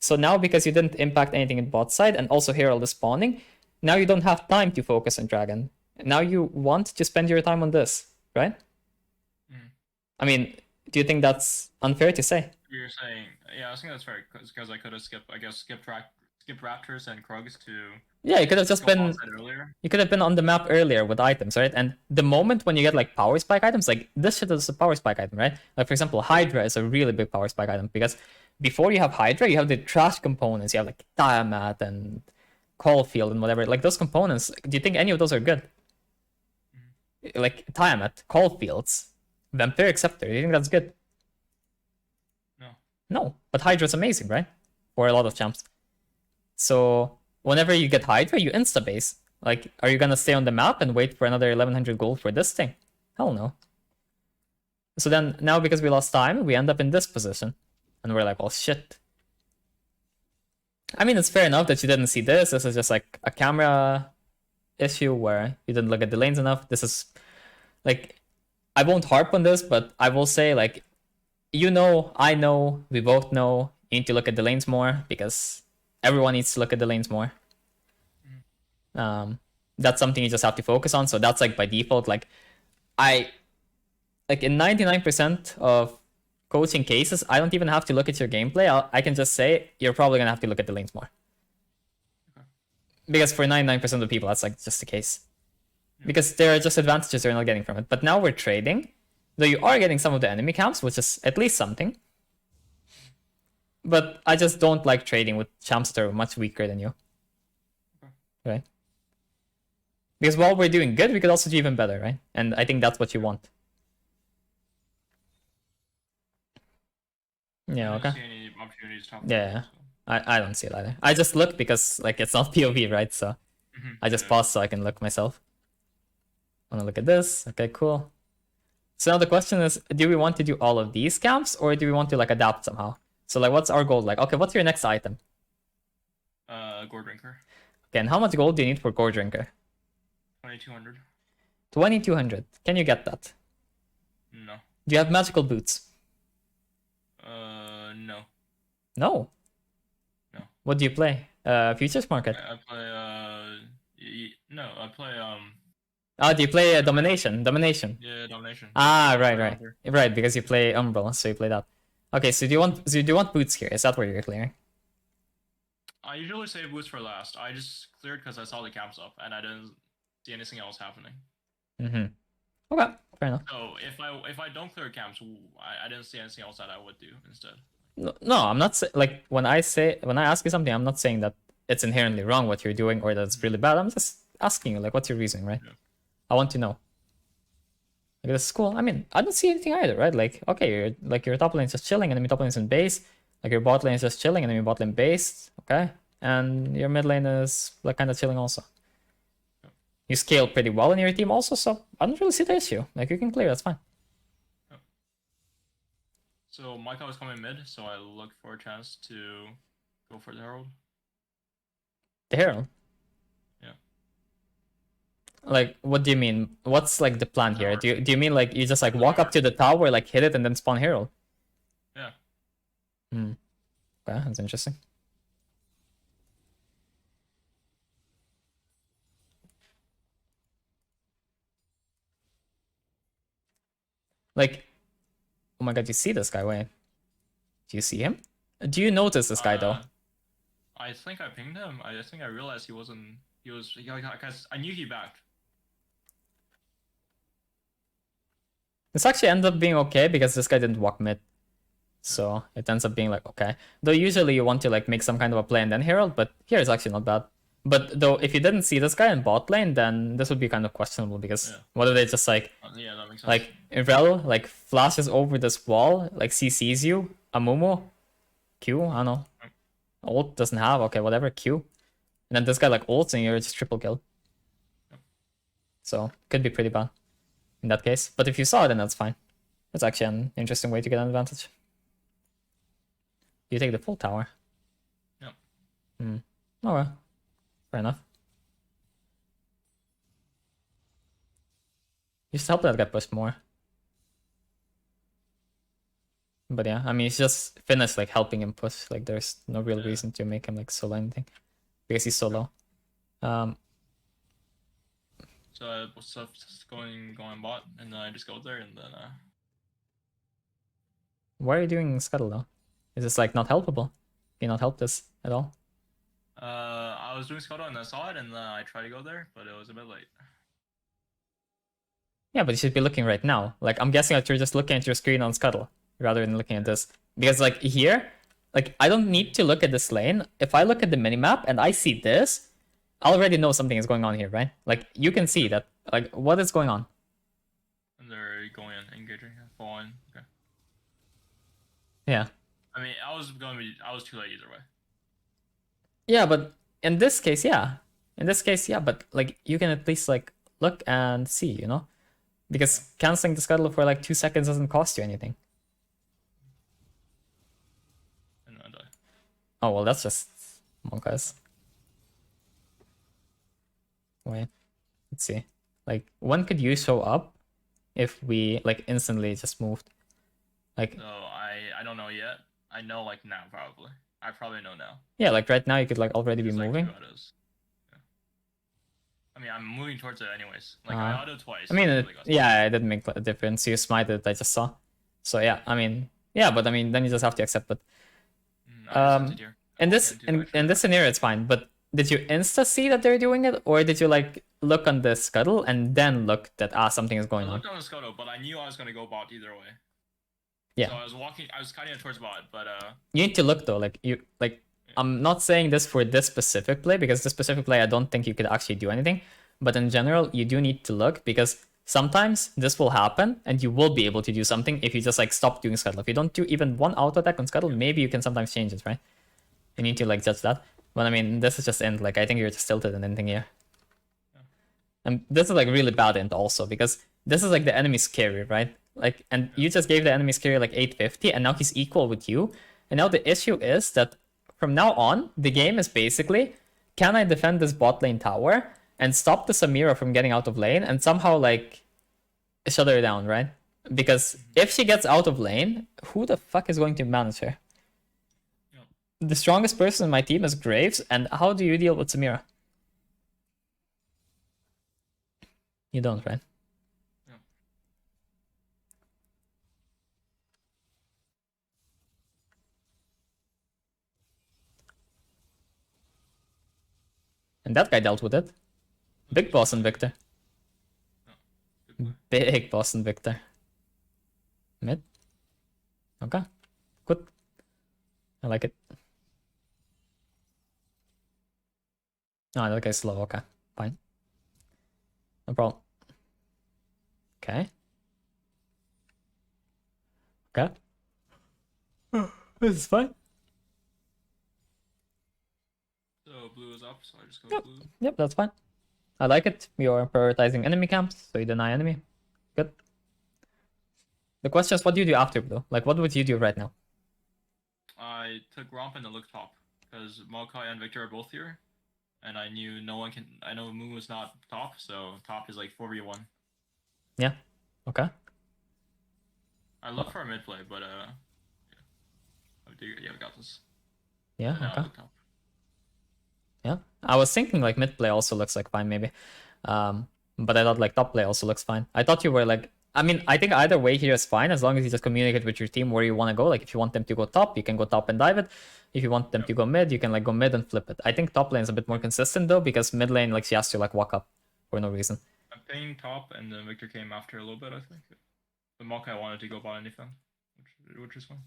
So now because you didn't impact anything in bot side and also Herald is spawning, now you don't have time to focus on Dragon. Now you want to spend your time on this, right? I mean, do you think that's unfair to say? You're saying, yeah, I think that's fair because I could have skipped Raptors and Krugs to. Yeah, you could have just been. You could have been on the map earlier with items, right? And the moment when you get like power spike items, like this shit is a power spike item, right? Like for example, Hydra is a really big power spike item because before you have Hydra, you have the trash components. You have like Tiamat and Caulfield and whatever. Like those components, do you think any of those are good? Like Tiamat, Caulfields, Vampiric Scepter. Do you think that's good? No. No, but Hydra's amazing, right? For a lot of champs. So whenever you get Hydra, you insta-base. Like, are you gonna stay on the map and wait for another 1100 gold for this thing? Hell no. So then, now because we lost time, we end up in this position. And we're like, well, shit. I mean, it's fair enough that you didn't see this. This is just like a camera issue where you didn't look at the lanes enough. This is, like, I won't harp on this, but I will say, like, you know, I know, we both know, you need to look at the lanes more because everyone needs to look at the lanes more. That's something you just have to focus on. So that's like by default. Like in 99% of coaching cases, I don't even have to look at your gameplay. I can just say you're probably gonna have to look at the lanes more. Because for 99% of the people, that's like just the case. Because there are just advantages you're not getting from it. But now we're trading, though you are getting some of the enemy camps, which is at least something. But I just don't like trading with champs that are much weaker than you. Right? Because while we're doing good, we could also do even better, right? And I think that's what you want. Yeah, okay. I don't see any opportunities top yeah. I don't see it either. I just look because like it's not POV, right? So I just pause so I can look myself. I want to look at this. Okay, cool. So now the question is, do we want to do all of these camps or do we want to like adapt somehow? So like, what's our goal? Like, okay, what's your next item? Gore Drinker. Okay, and how much gold do you need for Gore Drinker? 2200. 2200. Can you get that? No. Do you have magical boots? No. No. No. What do you play? Futures market. I play no, I play Oh, do you play Domination? Domination. Yeah, Domination. Ah, right, because you play Umbral, so you play that. Okay, so do you want boots here? Is that where you're clearing? I usually save boots for last. I just cleared because I saw the camps up and I didn't see anything else happening. Okay, fair enough. So if I don't clear camps, I didn't see anything else that I would do instead. No, I'm not like when I ask you something, I'm not saying that it's inherently wrong what you're doing or that it's really bad. I'm just asking you like, what's your reasoning, right? Yeah. I want to know. Like, this is cool. I mean, I don't see anything either, right? Like, okay, your top lane is just chilling, enemy top lane is in base. Like, your bot lane is just chilling, enemy bot lane base. Okay, and your mid lane is like kind of chilling also. Yeah. You scale pretty well in your team also, so I don't really see the issue. Like, you can clear, that's fine. Yeah. So Micah was coming mid, so I looked for a chance to go for the Herald. The Herald? Like, what do you mean? What's like the plan here? Do you mean like you just like walk up to the tower, like hit it, and then spawn Herald? Yeah. Okay, that's interesting. Like, oh my god, you see this guy? Wait, do you see him? Do you notice this guy though? I think I pinged him. I think I realized he wasn't. He was. Cause I knew he backed. This actually ended up being okay because this guy didn't walk mid. So it ends up being like okay. Though usually you want to like make some kind of a play and then herald, but here it's actually not bad. But though if you didn't see this guy in bot lane, then this would be kind of questionable because what if they just like Yeah, that makes sense. like Rel like flashes over this wall, like CCs you, Amumu, Q, I don't know. Ult doesn't have, okay, whatever, Q. And then this guy like ults and you're just triple killed. So could be pretty bad in that case. But if you saw it, then that's fine. That's actually an interesting way to get an advantage. You take the full tower. Yep. Okay. Fair enough. Just help that guy push more. But yeah, I mean, it's just Finnish like helping him push. Like, there's no real reason to make him like solo anything because he's so low. So I was just going bot, and then I just go there, and then. Why are you doing scuttle though? Is this like not helpable? Can you not help this at all? I was doing scuttle and I saw it, and then I tried to go there, but it was a bit late. Yeah, but you should be looking right now. Like, I'm guessing that you're just looking at your screen on scuttle rather than looking at this. Because like here, like I don't need to look at this lane. If I look at the minimap and I see this, I already know something is going on here, right? Like you can see that, like what is going on? And they're going in, engaging, falling. Okay. Yeah. I mean, I was too late either way. Yeah, but in this case, yeah. In this case, yeah, but like you can at least like look and see, you know? Because canceling the scuttle for like 2 seconds doesn't cost you anything. And I die. Oh, well, that's just monkas. Wait, let's see. Like, when could you show up if we like instantly just moved? Like, So I don't know yet. I know like now probably. I probably know now. yeah, like right now you could like already be It's like moving. 2 autos. Yeah. I mean, I'm moving towards it anyways. Like I autoed twice. I mean, so it, really got yeah, it didn't make a difference. You smited, I just saw. So yeah, I mean, yeah, but I mean, then you just have to accept it. I just sent it here. In this scenario, it's fine. But did you insta see that they're doing it, or did you like look on the scuttle and then look that something is going I on? looked on the scuttle, but I knew I was gonna go bot either way. Yeah. So I was cutting it towards bot, but You need to look though, like you like. I'm not saying this for this specific play because this specific play I don't think you could actually do anything. But in general, you do need to look because sometimes this will happen and you will be able to do something if you just like stop doing scuttle. If you don't do even one auto attack on scuttle, maybe you can sometimes change it, right? You need to like judge that. But I mean, this is just int. Like I think you're just tilted in inting here. And this is like really bad int also because this is like the enemy's carry, right? Like, and you just gave the enemy's carry like 850 and now he's equal with you. And now the issue is that from now on, the game is basically, can I defend this bot lane tower and stop the Samira from getting out of lane and somehow like shut her down, right? Because if she gets out of lane, who the fuck is going to manage her? The strongest person in my team is Graves, and how do you deal with Samira? You don't, right? Yeah. And that guy dealt with it. Big boss and Victor. Big boss and Victor. Mid. Okay. Good. I like it. Oh, that guy's slow. Okay. Fine. No problem. Okay. Okay. This is fine. So blue is up, so I just go blue. Yep, that's fine. I like it. You're prioritizing enemy camps, so you deny enemy. Good. The question is, what do you do after blue? Like, what would you do right now? I took Romp and I looked top because Maokai and Victor are both here, and I knew no one can. I know Moon was not top, so top is like 4v1. Yeah. Okay. I look for a mid play, but yeah, we got this. Yeah. Now I Okay. look top. Yeah. I was thinking like mid play also looks like fine maybe, but I thought like top play also looks fine. I thought you were like I mean, I think either way here is fine as long as you just communicate with your team where you want to go. Like if you want them to go top, you can go top and dive it. If you want them to go mid, you can like go mid and flip it. I think top lane is a bit more consistent though, because mid lane like she has to like walk up for no reason. I'm paying top, and then Victor came after a little bit, I think. But Maokai wanted to go bot and defend, which is fine.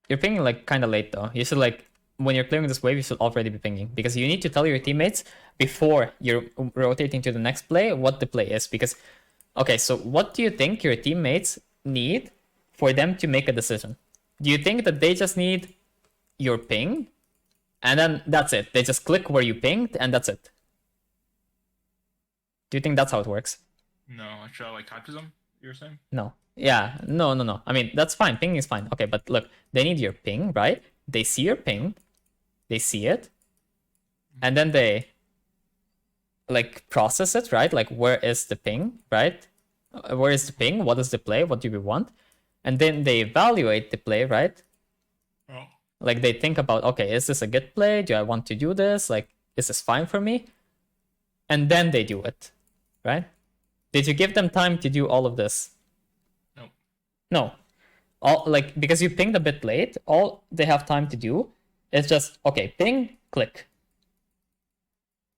You're pinging like kind of late though. You should like when you're clearing this wave, you should already be pinging because you need to tell your teammates before you're rotating to the next play what the play is. Because okay, so what do you think your teammates need for them to make a decision? Do you think that they just need your ping and then that's it? They just click where you pinged and that's it. Do you think that's how it works? No, should I like type to them? You're saying? No. Yeah, no. I mean, that's fine. Ping is fine. Okay, but look, they need your ping, right? They see your ping, they see it, and then they like process it, right? Like, where is the ping, right? Where is the ping? What is the play? What do we want? And then they evaluate the play, right? Oh. Like, they think about, okay, is this a good play? Do I want to do this? Like, is this fine for me? And then they do it, right? Did you give them time to do all of this? No. No. All like because you pinged a bit late, all they have time to do is just okay, ping, click.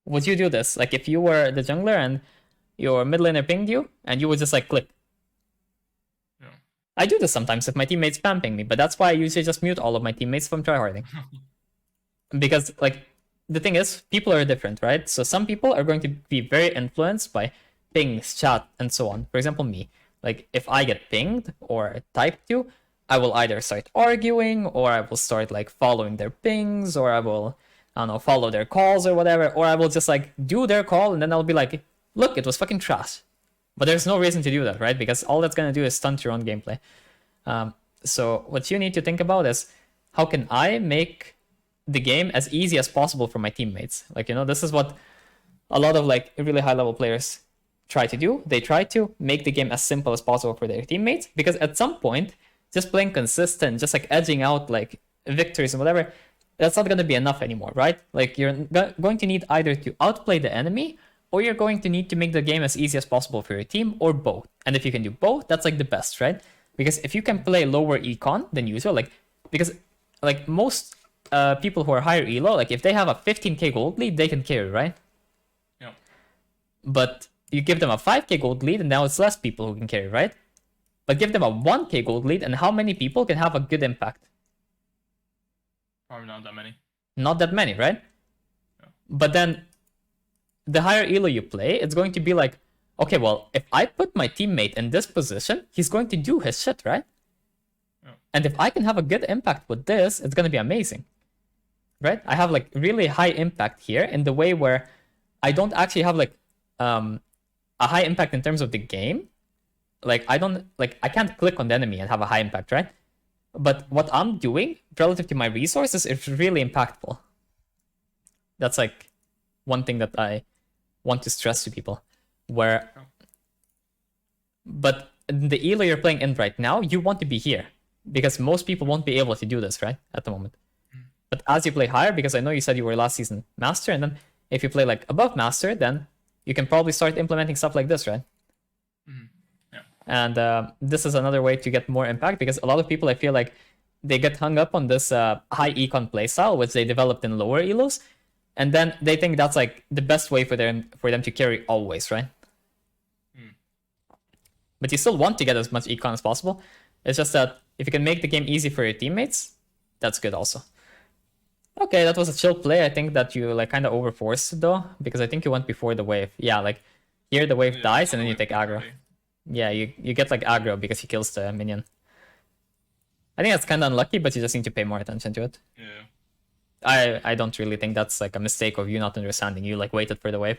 Would you do this? Like if you were the jungler and your mid laner pinged you and you would just like click. No. I do this sometimes if my teammates spam ping me, but that's why I usually just mute all of my teammates from tryharding. Because like the thing is, people are different, right? So some people are going to be very influenced by pings, chat, and so on. For example, me. Like if I get pinged or typed to, I will either start arguing or I will start like following their pings or I will, I don't know, follow their calls or whatever, or I will just like do their call and then I'll be like, look, it was fucking trash. But there's no reason to do that, right? Because all that's gonna do is stunt your own gameplay. So what you need to think about is how can I make the game as easy as possible for my teammates? Like, you know, this is what a lot of like really high level players try to do. They try to make the game as simple as possible for their teammates because at some point, just playing consistent, just like edging out like victories and whatever, that's not going to be enough anymore, right? Like you're going to need either to outplay the enemy or you're going to need to make the game as easy as possible for your team or both. And if you can do both, that's like the best, right? Because if you can play lower econ than usual, like because like most people who are higher elo, like if they have a 15k gold lead, they can carry, right? Yeah. But you give them a 5k gold lead and now it's less people who can carry, right? But give them a 1k gold lead and how many people can have a good impact? Probably not that many. Not that many, right? Yeah. But then the higher elo you play, it's going to be like, okay, well, if I put my teammate in this position, he's going to do his shit, right? Yeah. And if I can have a good impact with this, it's going to be amazing, right? I have like really high impact here in the way where I don't actually have like a high impact in terms of the game. Like I can't click on the enemy and have a high impact, right? But what I'm doing relative to my resources is really impactful. That's like one thing that I want to stress to people. But the elo you're playing in right now, you want to be here because most people won't be able to do this, right? At the moment. But as you play higher, because I know you said you were last season master, and then if you play like above master, then you can probably start implementing stuff like this, right? Yeah. And this is another way to get more impact because a lot of people, I feel like they get hung up on this high econ playstyle, which they developed in lower elos, and then they think that's like the best way for them to carry always, right? But you still want to get as much econ as possible. It's just that if you can make the game easy for your teammates, that's good also. Okay, that was a chill play. I think that you like kind of overforced though, because I think you went before the wave. Yeah, like here the wave dies and then you take aggro. Yeah, you get like aggro because he kills the minion. I think that's kind of unlucky, but you just need to pay more attention to it. Yeah. I don't really think that's like a mistake of you not understanding. You like waited for the wave.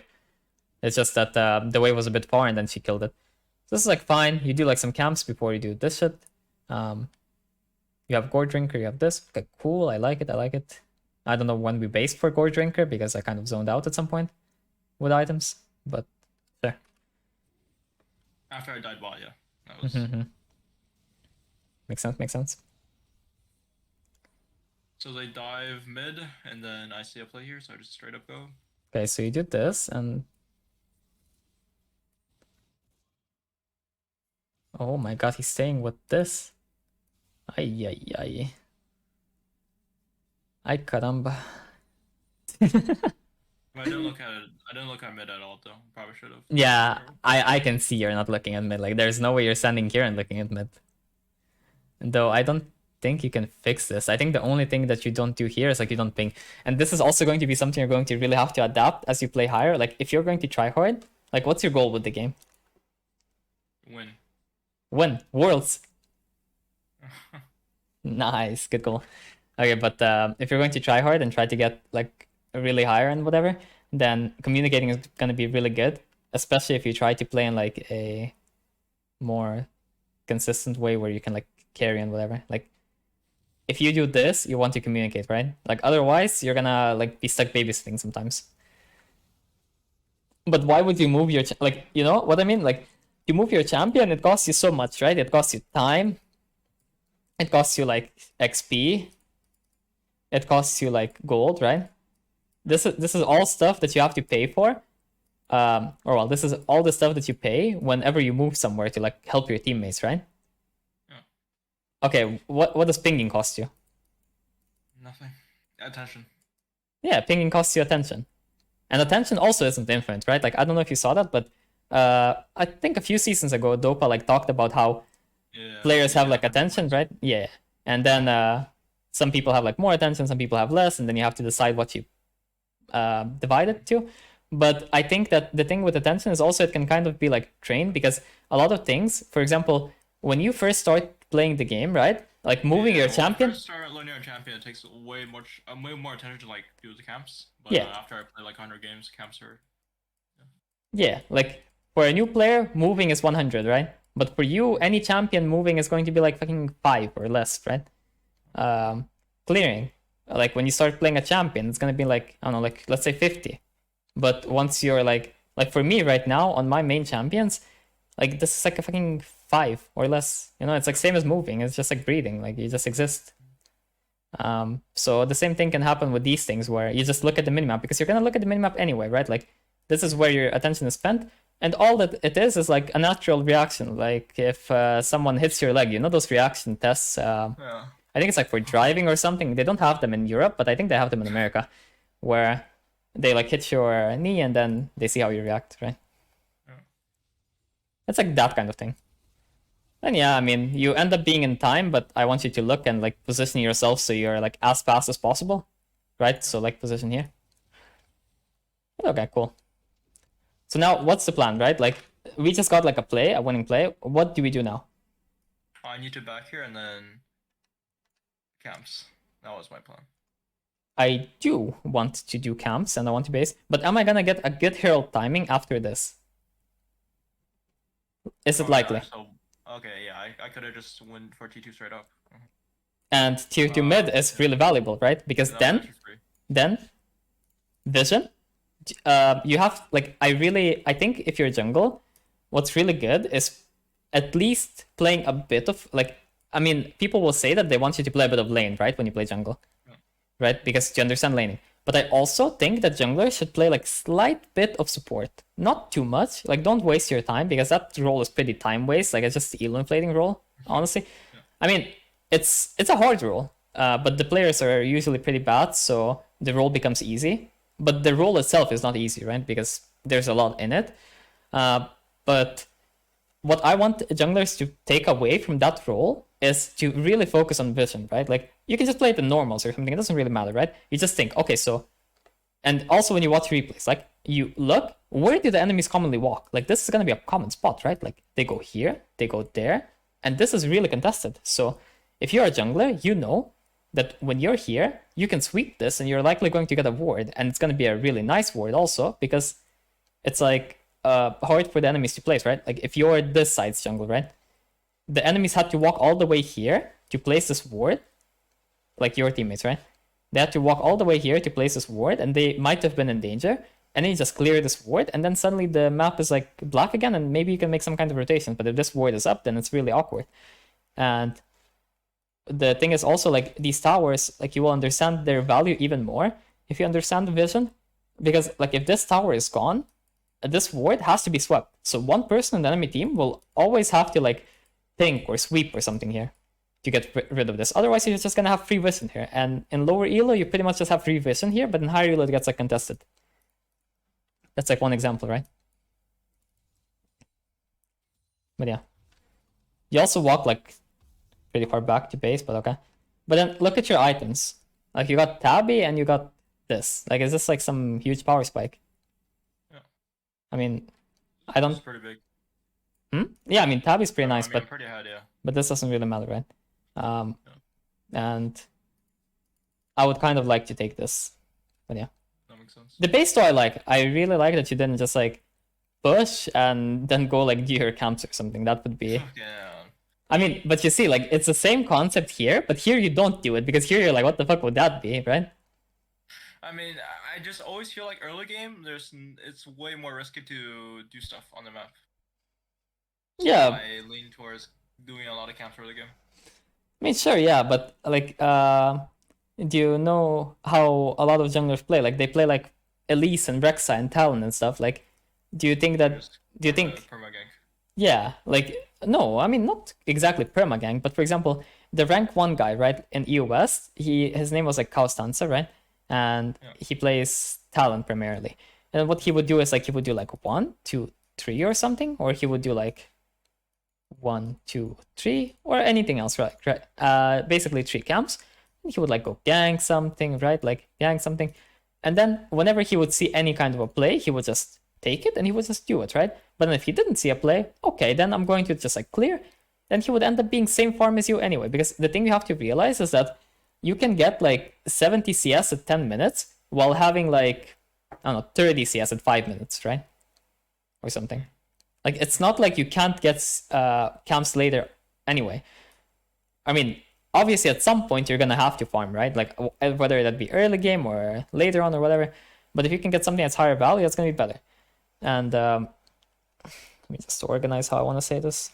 It's just that the wave was a bit far and then she killed it. So this is like fine. You do like some camps before you do this shit. You have Gore Drinker, you have this. Okay, cool. I like it. I don't know when we based for Gore Drinker because I kind of zoned out at some point with items, but sure. After I died bot, yeah. That was... Makes sense. So they dive mid, and then I see a play here, so I just straight up go. Okay, so you did this, and Oh my god, he's staying with this. Ay, ay, ay. Ay, caramba. I didn't look at it. I didn't look at mid at all, though. Probably should have. Yeah, I can see you're not looking at mid. Like, there's no way you're standing here and looking at mid. Though I don't think you can fix this. I think the only thing that you don't do here is like you don't ping. And this is also going to be something you're going to really have to adapt as you play higher. Like, if you're going to try hard, like, what's your goal with the game? Win. Win. Worlds. Nice. Good goal. Okay, but if you're going to try hard and try to get like really higher and whatever, then communicating is going to be really good, especially if you try to play in like a more consistent way where you can like carry and whatever. Like, if you do this, you want to communicate, right? Like, otherwise you're gonna like be stuck babysitting sometimes. But why would you move your like, you know what I mean? Like, you move your champion, it costs you so much, right? It costs you time, it costs you like XP, it costs you like gold, right? This is all stuff that you have to pay for. Or well, this is all the stuff that you pay whenever you move somewhere to like help your teammates, right? Yeah. Okay, what does pinging cost you? Nothing. Attention. Yeah, pinging costs you attention. And attention also isn't infinite, right? Like, I don't know if you saw that, but I think a few seasons ago, Dopa like talked about how players have like attention, right? Yeah. And then some people have like more attention, some people have less, and then you have to decide what you divide it to. But I think that the thing with attention is also it can kind of be like trained, because a lot of things, for example, when you first start playing the game, right? Like moving your champion. When I first start learning your champion, it takes way more attention to like do the camps. But Yeah. After I play like 100 games, camps are. Yeah, like for a new player, moving is 100, right? But for you, any champion moving is going to be like fucking 5 or less, right? Clearing, like when you start playing a champion, it's gonna be like, I don't know, like let's say 50. But once you're like for me right now on my main champions, like this is like a fucking 5 or less. You know, it's like same as moving. It's just like breathing. Like you just exist. So the same thing can happen with these things where you just look at the minimap, because you're gonna look at the minimap anyway, right? Like this is where your attention is spent, and all that it is like a natural reaction. Like if someone hits your leg, you know those reaction tests. Yeah. I think it's like for driving or something. They don't have them in Europe, but I think they have them in America, where they like hit your knee and then they see how you react, right? Yeah. It's like that kind of thing. And yeah, I mean, you end up being in time, but I want you to look and like position yourself so you're like as fast as possible, right? So like position here. Okay, cool. So now what's the plan, right? Like we just got like a winning play. What do we do now? I need to back here and then camps. That was my plan. I do want to do camps and I want to base, but am I gonna get a good herald timing after this? Is it likely? Yeah, so, okay, yeah, I could have just went for T2 straight up. And tier 2 mid is really valuable, right? Because then vision, you have like I think if you're jungle, what's really good is at least playing a bit of like, I mean, people will say that they want you to play a bit of lane, right? When you play jungle, right? Because you understand laning. But I also think that junglers should play like slight bit of support, not too much. Like don't waste your time, because that role is pretty time waste. Like it's just the elo inflating role, honestly. I mean, it's a hard role, but the players are usually pretty bad, so the role becomes easy. But the role itself is not easy, right? Because there's a lot in it. But what I want junglers to take away from that role is to really focus on vision, right? Like you can just play the normals or something. It doesn't really matter, right? You just think, okay, so, and also when you watch replays, like you look, where do the enemies commonly walk? Like this is going to be a common spot, right? Like they go here, they go there, and this is really contested. So if you're a jungler, you know that when you're here, you can sweep this and you're likely going to get a ward, and it's going to be a really nice ward also, because it's like hard for the enemies to place, right? Like if you're this side's jungle, right? The enemies had to walk all the way here to place this ward, like your teammates, right? They had to walk all the way here to place this ward, and they might have been in danger, and then you just clear this ward, and then suddenly the map is like black again, and maybe you can make some kind of rotation, but if this ward is up, then it's really awkward. And the thing is also, like, these towers, like, you will understand their value even more if you understand the vision, because, like, if this tower is gone, this ward has to be swept. So one person in the enemy team will always have to, like, think or sweep or something here to get rid of this. Otherwise, you're just gonna have free vision here. And in lower elo, you pretty much just have free vision here, but in higher elo, it gets like contested. That's like one example, right? But yeah. You also walk like pretty far back to base, but okay. But then look at your items. Like you got Tabby and you got this. Like, is this like some huge power spike? Yeah. I mean, I don't. It's pretty big. Yeah, I mean, Tabby's pretty nice, but pretty hard, yeah. But this doesn't really matter, right? Yeah. And I would kind of like to take this, but yeah. That makes sense. The base though, I really like that you didn't just like push and then go like do your camps or something. That would be. Yeah. I mean, but you see, like it's the same concept here, but here you don't do it because here you're like, what the fuck would that be, right? I mean, I just always feel like early game, it's way more risky to do stuff on the map. So Yeah. I lean towards doing a lot of camps early game. I mean, sure, yeah, but like, do you know how a lot of junglers play? Like, they play like Elise and Rek'Sai and Talon and stuff. Like, do you think that? Do you think? Permagank. Yeah, like no, I mean not exactly permagang, but for example, the rank 1 guy, right, in EOS, his name was like Kaustanza, right? And he plays Talon primarily. And what he would do is like he would do like 1, 2, 3 or something, or he would do like 1, 2, 3, or anything else, right? Basically 3 camps. And he would like go gank something, right? Like gank something. And then whenever he would see any kind of a play, he would just take it and he would just do it, right? But then if he didn't see a play, okay, then I'm going to just like clear. Then he would end up being same farm as you anyway. Because the thing you have to realize is that you can get like 70 CS at 10 minutes while having like, I don't know, 30 CS at 5 minutes, right? Or something. Like, it's not like you can't get camps later anyway. I mean, obviously at some point you're gonna have to farm, right? Like, whether that be early game or later on or whatever. But if you can get something that's higher value, that's gonna be better. And let me just organize how I want to say this.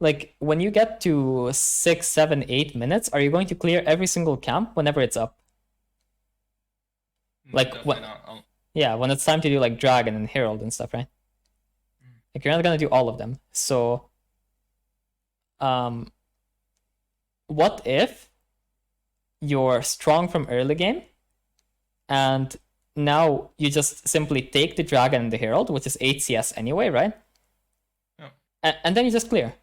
Like when you get to 6, 7, 8 minutes, are you going to clear every single camp whenever it's up? Like when, yeah, when it's time to do like Dragon and Herald and stuff, right? Like you're not gonna do all of them. So, what if you're strong from early game, and now you just simply take the Dragon and the Herald, which is 8 CS anyway, right? Yeah. And then you just clear.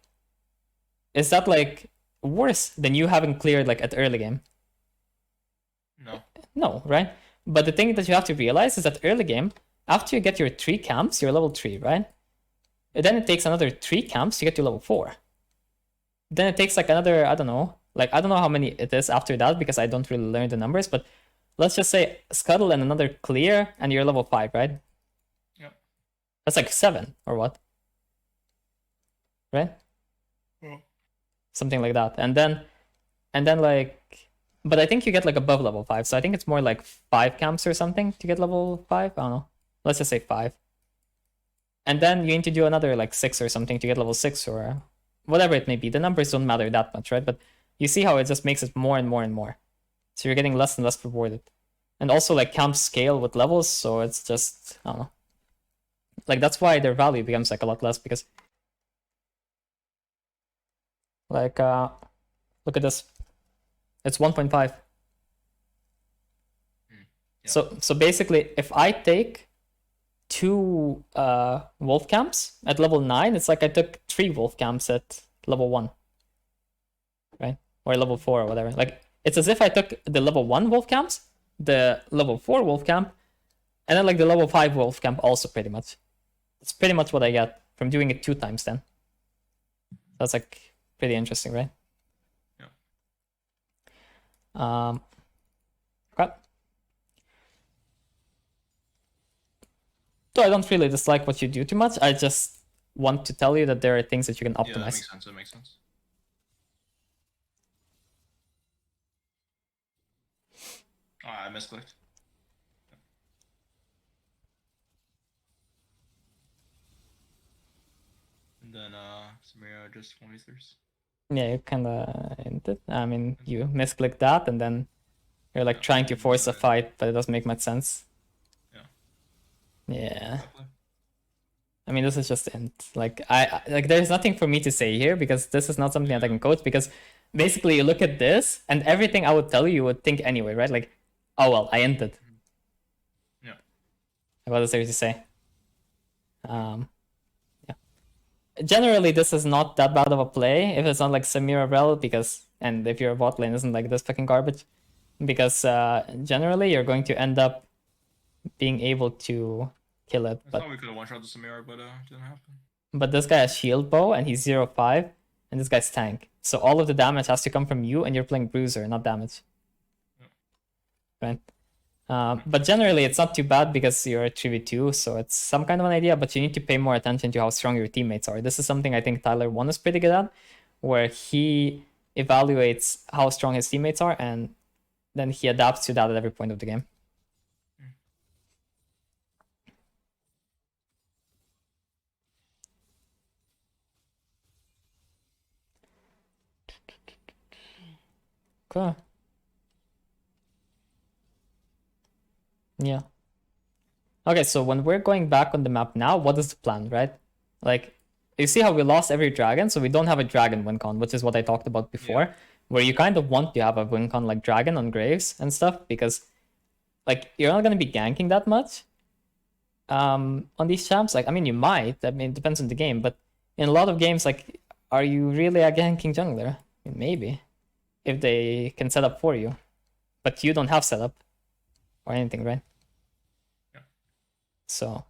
Is that like worse than you having cleared like at early game? No. No, right? But the thing that you have to realize is that early game, after you get your 3 camps, you're level 3, right? And then it takes another 3 camps to get to level 4. Then it takes like another, I don't know how many it is after that because I don't really learn the numbers, but let's just say Scuttle and another clear and you're level 5, right? Yep. That's like 7 or what? Right? Yeah. Something like that. And then like, but I think you get like above level 5. So I think it's more like 5 camps or something to get level 5. I don't know. Let's just say 5. And then you need to do another like 6 or something to get level 6 or whatever it may be. The numbers don't matter that much, right? But you see how it just makes it more and more and more. So you're getting less and less rewarded. And also like camps scale with levels, so it's just, I don't know. Like that's why their value becomes like a lot less because like look at this. It's 1.5. Yeah. So basically if I take 2 wolf camps at level 9, it's like I took 3 wolf camps at level 1. Right? Or level 4 or whatever. Like it's as if I took the level 1 wolf camps, the level 4 wolf camp, and then like the level 5 wolf camp also pretty much. It's pretty much what I get from doing it 2 times then. That's like pretty interesting, right? Yeah. Okay. So I don't really dislike what you do too much. I just want to tell you that there are things that you can optimize. Yeah, that makes sense. That makes sense. Oh, I misclicked. And then Samira just 23s. Yeah, you kinda ended. I mean, you misclicked that and then you're like trying to force a fight, but it doesn't make much sense. Yeah. Yeah. Exactly. I mean, this is just int. Like like there's nothing for me to say here because this is not something that I can coach, because basically you look at this and everything I would tell you would think anyway, right? Like, oh well, I inted. Yeah. What is there to say? Yeah. Generally, this is not that bad of a play if it's not like Samira Rel, because, and if your bot lane isn't like this fucking garbage, because generally you're going to end up being able to kill it. I But thought we could have one-shot the Samira, but it didn't happen. but this guy has shield bow and he's 0-5, and this guy's tank. So all of the damage has to come from you, and you're playing bruiser, not damage. Yeah. Right? But generally, it's not too bad because you're a 3v2, so it's some kind of an idea, but you need to pay more attention to how strong your teammates are. This is something I think Tyler 1 is pretty good at, where he evaluates how strong his teammates are, and then he adapts to that at every point of the game. Okay. Yeah. Okay, so when we're going back on the map now, what is the plan, right? Like, you see how we lost every dragon, so we don't have a dragon win con, which is what I talked about before, where you kind of want to have a win con like dragon on Graves and stuff, because like you're not gonna be ganking that much on these champs. Like, I mean, you might. I mean, it depends on the game, but in a lot of games, like, are you really a ganking jungler? I mean, maybe, if they can set up for you, but you don't have setup or anything, right? So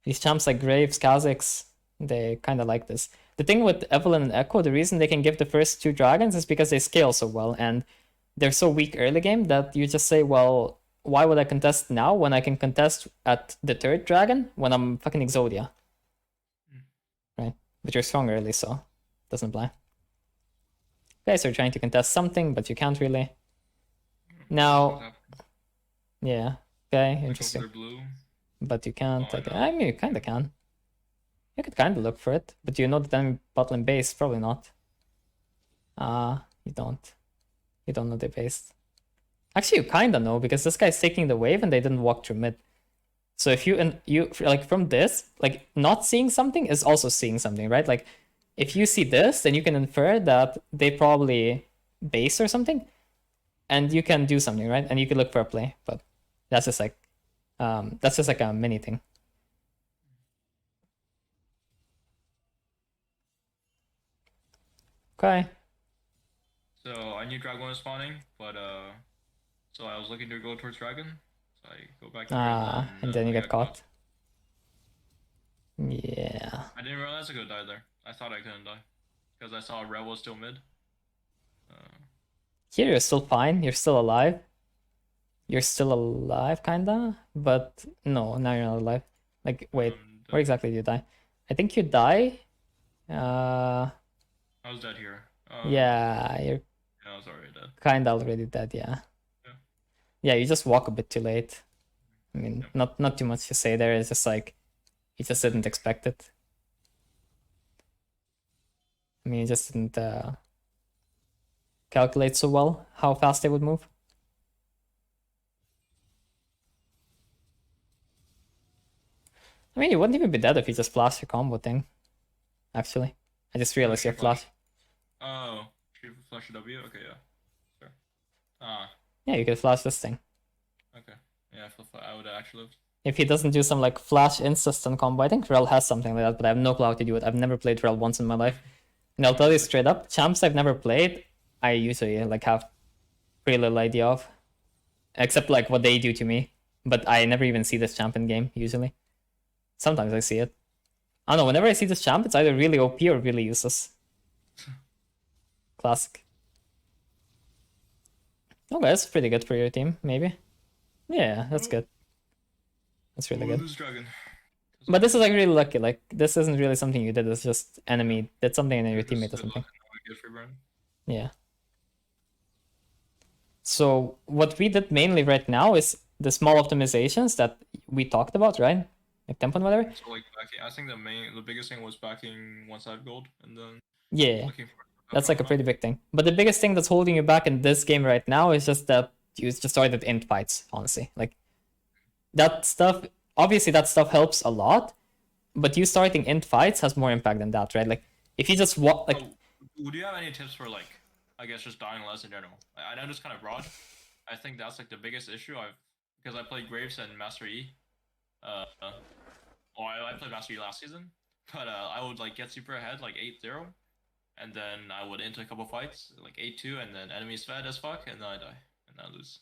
these champs like Graves, Kha'Zix, they kind of like this. The thing with Evelynn and Echo, the reason they can give the first 2 dragons is because they scale so well, and they're so weak early game that you just say, well, why would I contest now when I can contest at the 3rd dragon when I'm fucking Exodia? Right? But you're strong early, so it doesn't apply. Guys are trying to contest something, but you can't really. Now, yeah. Okay, interesting. Blue. But you can't. Oh, Like, I mean, you kind of can. You could kind of look for it, but you know that then bot lane base? Probably not. You don't. You don't know they based. Actually, you kind of know, because this guy's taking the wave and they didn't walk through mid. So if you like from this, like not seeing something is also seeing something, right? Like if you see this, then you can infer that they probably base or something, and you can do something, right? And you can look for a play, but that's just like a mini thing. Okay. So I knew dragon was spawning, but so I was looking to go towards dragon. So I go back to And then you I get got caught. Yeah. I didn't realize I could die there. I thought I couldn't die because I saw Red was still mid. Here you're still fine. You're still alive. You're still alive, kinda, but no, now you're not alive. Like, wait, where exactly did you die? I think you die. I was dead here. Yeah, you're Yeah, I was already dead. kinda already dead. Yeah. Yeah, you just walk a bit too late. I mean, not too much to say there. It's just like you just didn't expect it. I mean, you just didn't calculate so well how fast they would move. I mean, you wouldn't even be dead if you just flashed your combo thing. Actually, I just realized you have flash. Oh, she flash W? Okay, yeah. Sure. Yeah, you could flash this thing. Okay. Yeah, I would have actually lived. If he doesn't do some like flash instant combo, I think Rel has something like that, but I have no clue how to do it. I've never played Rel once in my life. And I'll tell you straight up, champs I've never played, I usually like have pretty little idea of. Except like what they do to me. But I never even see this champ in game, usually. Sometimes I see it. I don't know, whenever I see this champ, it's either really OP or really useless. Classic. Okay, that's pretty good for your team, maybe. Yeah, that's good. That's really good. Dragon. But this is like really lucky. Like, this isn't really something you did. It's just enemy did something and then your teammate did something. Yeah. So what we did mainly right now is the small optimizations that we talked about, right? Like tempo and whatever. So like backing, I think the biggest thing was backing one side gold, and then yeah, that's like a pretty big thing. But the biggest thing that's holding you back in this game right now is just that you just started int fights. Honestly, like that stuff obviously that stuff helps a lot, but you starting int fights has more impact than that, right? Like if you just like. So, would you have any tips for like, I guess just dying less in general? I know this kind of broad. I think that's like the biggest issue because I played Graves and Master E. I played Master E last season, but I would like get super ahead like 8-0, and then I would enter a couple fights like 8-2, and then enemies fed as fuck, and then I die and I lose.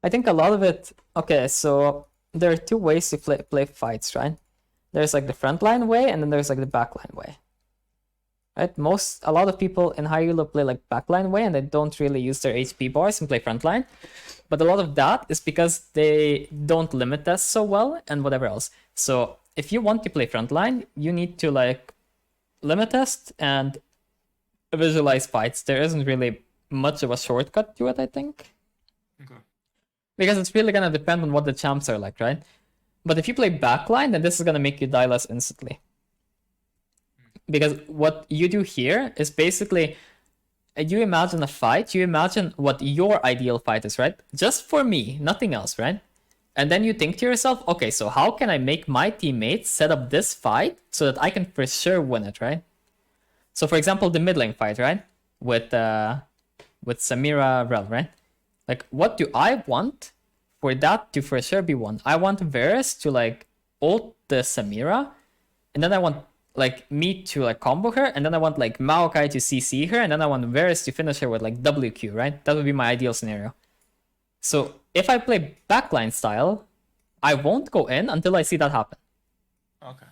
I think a lot of it. Okay, so there are two ways to play fights, right? There's like the frontline way, and then there's like the backline way. Right? A lot of people in high elo play like backline way, and they don't really use their HP bars and play frontline. But a lot of that is because they don't limit test so well and whatever else. So if you want to play frontline, you need to like limit test and visualize fights. There isn't really much of a shortcut to it, I think. Okay. Because it's really gonna depend on what the champs are like, right? But if you play backline, then this is gonna make you die less instantly. Because what you do here is basically, you imagine a fight, you imagine what your ideal fight is, right? Just for me, nothing else, right? And then you think to yourself, okay, so how can I make my teammates set up this fight so that I can for sure win it, right? So for example, the mid lane fight, right? With Samira Rel, right? Like, what do I want for that to for sure be won? I want Varus to like ult the Samira, and then I want like me to like combo her, and then I want like Maokai to CC her, and then I want Varus to finish her with like WQ, right? That would be my ideal scenario. So if I play backline style, I won't go in until I see that happen. Okay.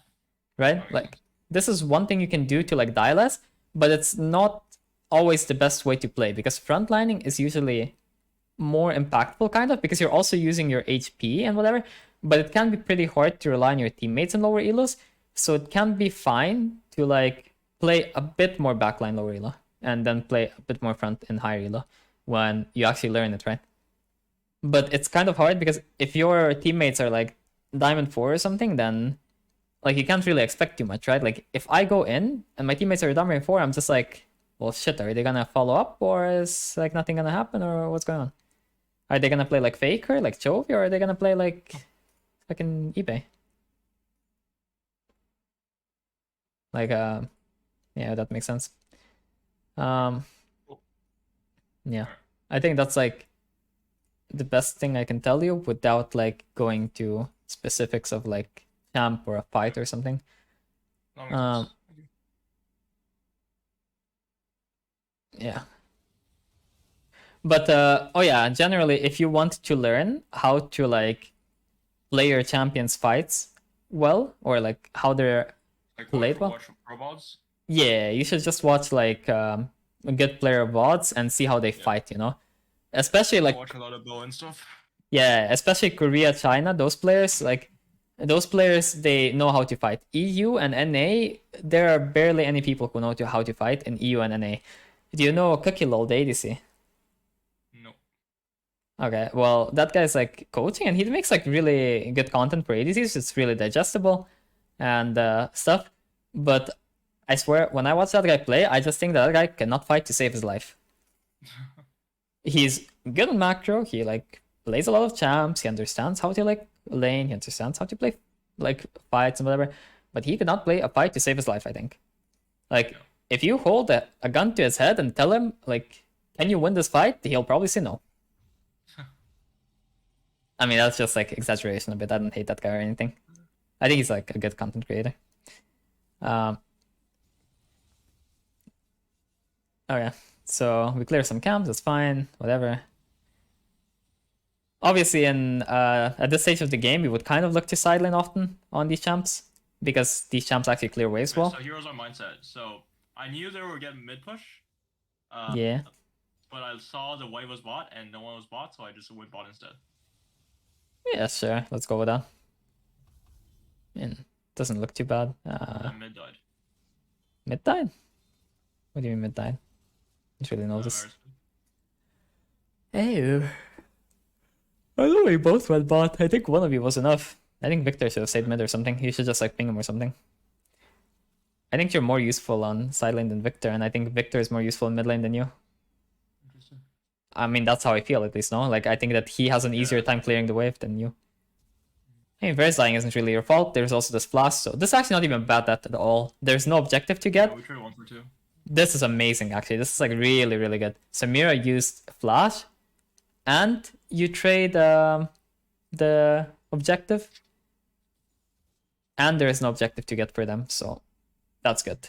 Right? Like this is one thing you can do to like die less, but it's not always the best way to play, because frontlining is usually more impactful kind of, because you're also using your HP and whatever, but it can be pretty hard to rely on your teammates in lower elos. So it can be fine to like play a bit more backline lower elo and then play a bit more front in higher elo when you actually learn it, right? But it's kind of hard because if your teammates are like Diamond 4 or something, then like you can't really expect too much, right? Like if I go in and my teammates are Diamond 4, I'm just like, well shit, are they gonna follow up, or is like nothing gonna happen, or what's going on? Are they gonna play like Faker, like Chovy, or are they gonna play like fucking eBay? Like, yeah, that makes sense. Yeah, I think that's like the best thing I can tell you without like going to specifics of like champ or a fight or something. Yeah. But oh yeah, generally, if you want to learn how to like play your champions fights well, or like how they're played well. Watch robots? Yeah, you should just watch like a good player VODs and see how they fight, you know? Especially like watch a lot of Bo and stuff. Yeah, especially Korea, China, those players, like those players, they know how to fight. EU and NA, there are barely any people who know how to fight in EU and NA. Do you know Cookie Lol, the ADC? No. Okay, well, that guy's like coaching, and he makes like really good content for ADCs. It's really digestible and stuff. But I swear, when I watch that guy play, I just think that guy cannot fight to save his life. He's good on macro. He like plays a lot of champs. He understands how to like lane. He understands how to play like fights and whatever. But he cannot play a fight to save his life, I think. Like, if you hold a gun to his head and tell him, like, can you win this fight? He'll probably say no. I mean, that's just like exaggeration a bit. I don't hate that guy or anything. I think he's like a good content creator. Oh yeah, so we clear some camps, that's fine, whatever. Obviously, at this stage of the game, we would kind of look to sidelane often on these champs, because these champs actually clear waves well. So here's our mindset. So I knew they were getting mid push. Yeah. But I saw the wave was bot and no one was bot, so I just went bot instead. Yeah, sure. Let's go with that. Doesn't look too bad. Mid died. Mid died? What do you mean mid died? I didn't really notice. Hey. I know we both went bot. I think one of you was enough. I think Victor should have stayed mid or something. You should just like ping him or something. I think you're more useful on side lane than Victor, and I think Victor is more useful in mid lane than you. Interesting. I mean, that's how I feel at least, no? Like, I think that he has an easier time clearing the wave than you. I mean, Varus dying isn't really your fault. There's also this flash, so this is actually not even bad at all. There's no objective to get. Yeah, we traded 1 for 2. This is amazing, actually. This is like really, really good. Samira used flash, and you trade the objective, and there is no objective to get for them, so that's good.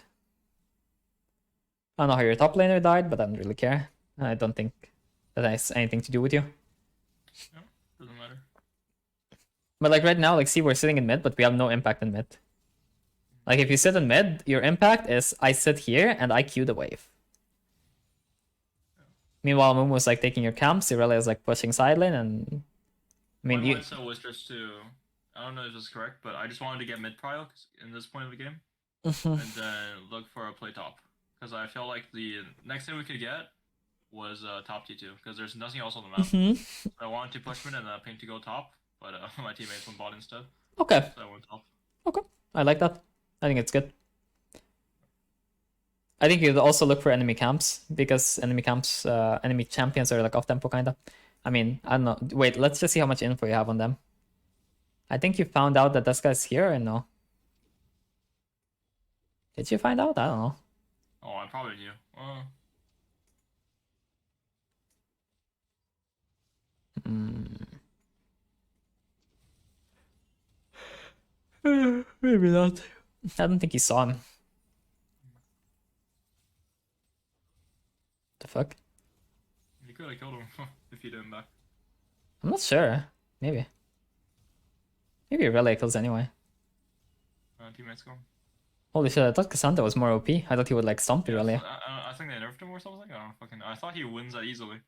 I don't know how your top laner died, but I don't really care. I don't think that has anything to do with you. No, doesn't matter. But like right now, like see, we're sitting in mid, but we have no impact in mid. Like if you sit in mid, your impact is I sit here and I queue the wave. Meanwhile, Moon was like taking your camps, Irelia is like pushing side lane, and I mean, My you... mindset was just to, I don't know if this is correct, but I just wanted to get mid prio in this point of the game, Mhm. and then look for a play top, because I felt like the next thing we could get was top T2, because there's nothing else on the map. Mhm. So I wanted to push mid and ping to go top, but my teammates went bot instead, Okay, so I went top. okay, I like that. I think it's good. I think you'd also look for enemy camps, because enemy camps, enemy champions are like off tempo kinda. I mean, I don't know. Wait, let's just see how much info you have on them. I think you found out that this guy's here or no? Did you find out? I don't know. Oh, I probably knew. Maybe not. I don't think he saw him. The fuck? You could have killed him if you didn't back. I'm not sure. Maybe. Maybe Irelia kills anyway. Teammates go. Holy shit, I thought Cassandra was more OP. I thought he would like stomp Irelia. I think they nerfed him or something. I don't fucking. I thought he wins that easily.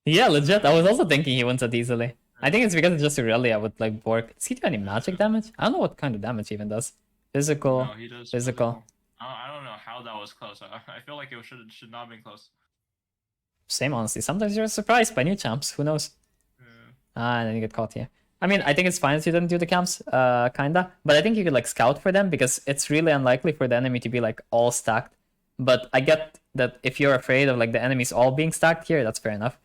Yeah, legit. I was also thinking he wins that easily. I think it's because it's just Irelia with like Bork. Does he do any magic damage? I don't know what kind of damage he even does. Physical. No, he does physical. I don't know how that was close. I feel like it should not have been close. Same honestly. Sometimes you're surprised by new champs. Who knows? And then you get caught here. I mean, I think it's fine that you didn't do the camps, kinda. But I think you could like scout for them because it's really unlikely for the enemy to be like all stacked. But I get that if you're afraid of like the enemies all being stacked here, that's fair enough.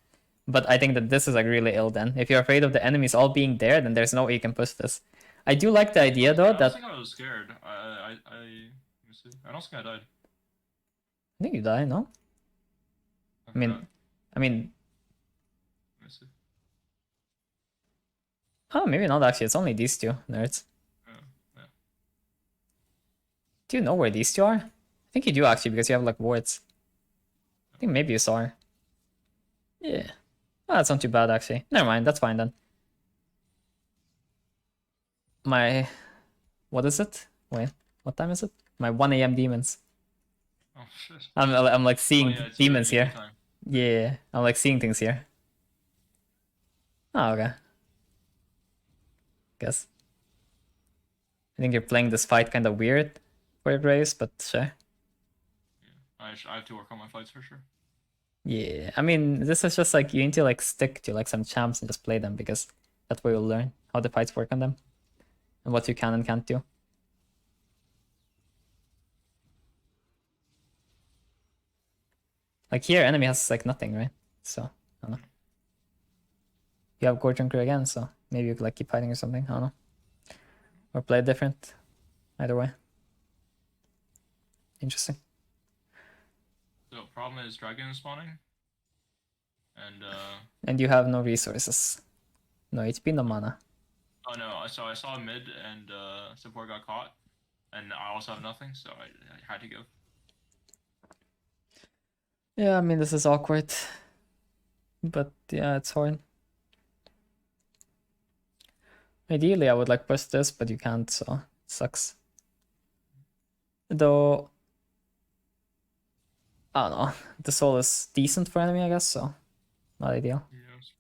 But I think that this is like really ill then. If you're afraid of the enemies all being there, then there's no way you can push this. I do like the idea though I don't that... think I was scared. Let me see. I don't think I died. I think you die, no? I mean... Let me see. Oh, maybe not actually. It's only these two nerds. Yeah. Do you know where these two are? I think you do actually because you have like wards. I think maybe you saw her. Yeah. Oh, that's not too bad actually. Never mind, that's fine then. My... What is it? Wait, what time is it? My 1 AM demons. Oh shit. I'm like seeing demons here. Time. Yeah, I'm like seeing things here. Oh, okay. Guess. I think you're playing this fight kind of weird for your race, but sure. Yeah. I have to work on my fights for sure. Yeah, I mean, this is just like you need to like stick to like some champs and just play them because that's where you'll learn how the fights work on them and what you can and can't do. Like here, enemy has like nothing, right? So I don't know. You have Gore Junker again, so maybe you could like keep fighting or something. I don't know, or play it different. Either way, interesting. So problem is dragon spawning, and you have no resources, no HP, no mana. Oh no! So I saw mid and support got caught, and I also have nothing, so I had to go. Yeah, I mean this is awkward, but yeah, it's hard. Ideally, I would like push this, but you can't, so it sucks. Though, I don't know, the soul is decent for enemy, I guess, so not ideal. Yeah, it's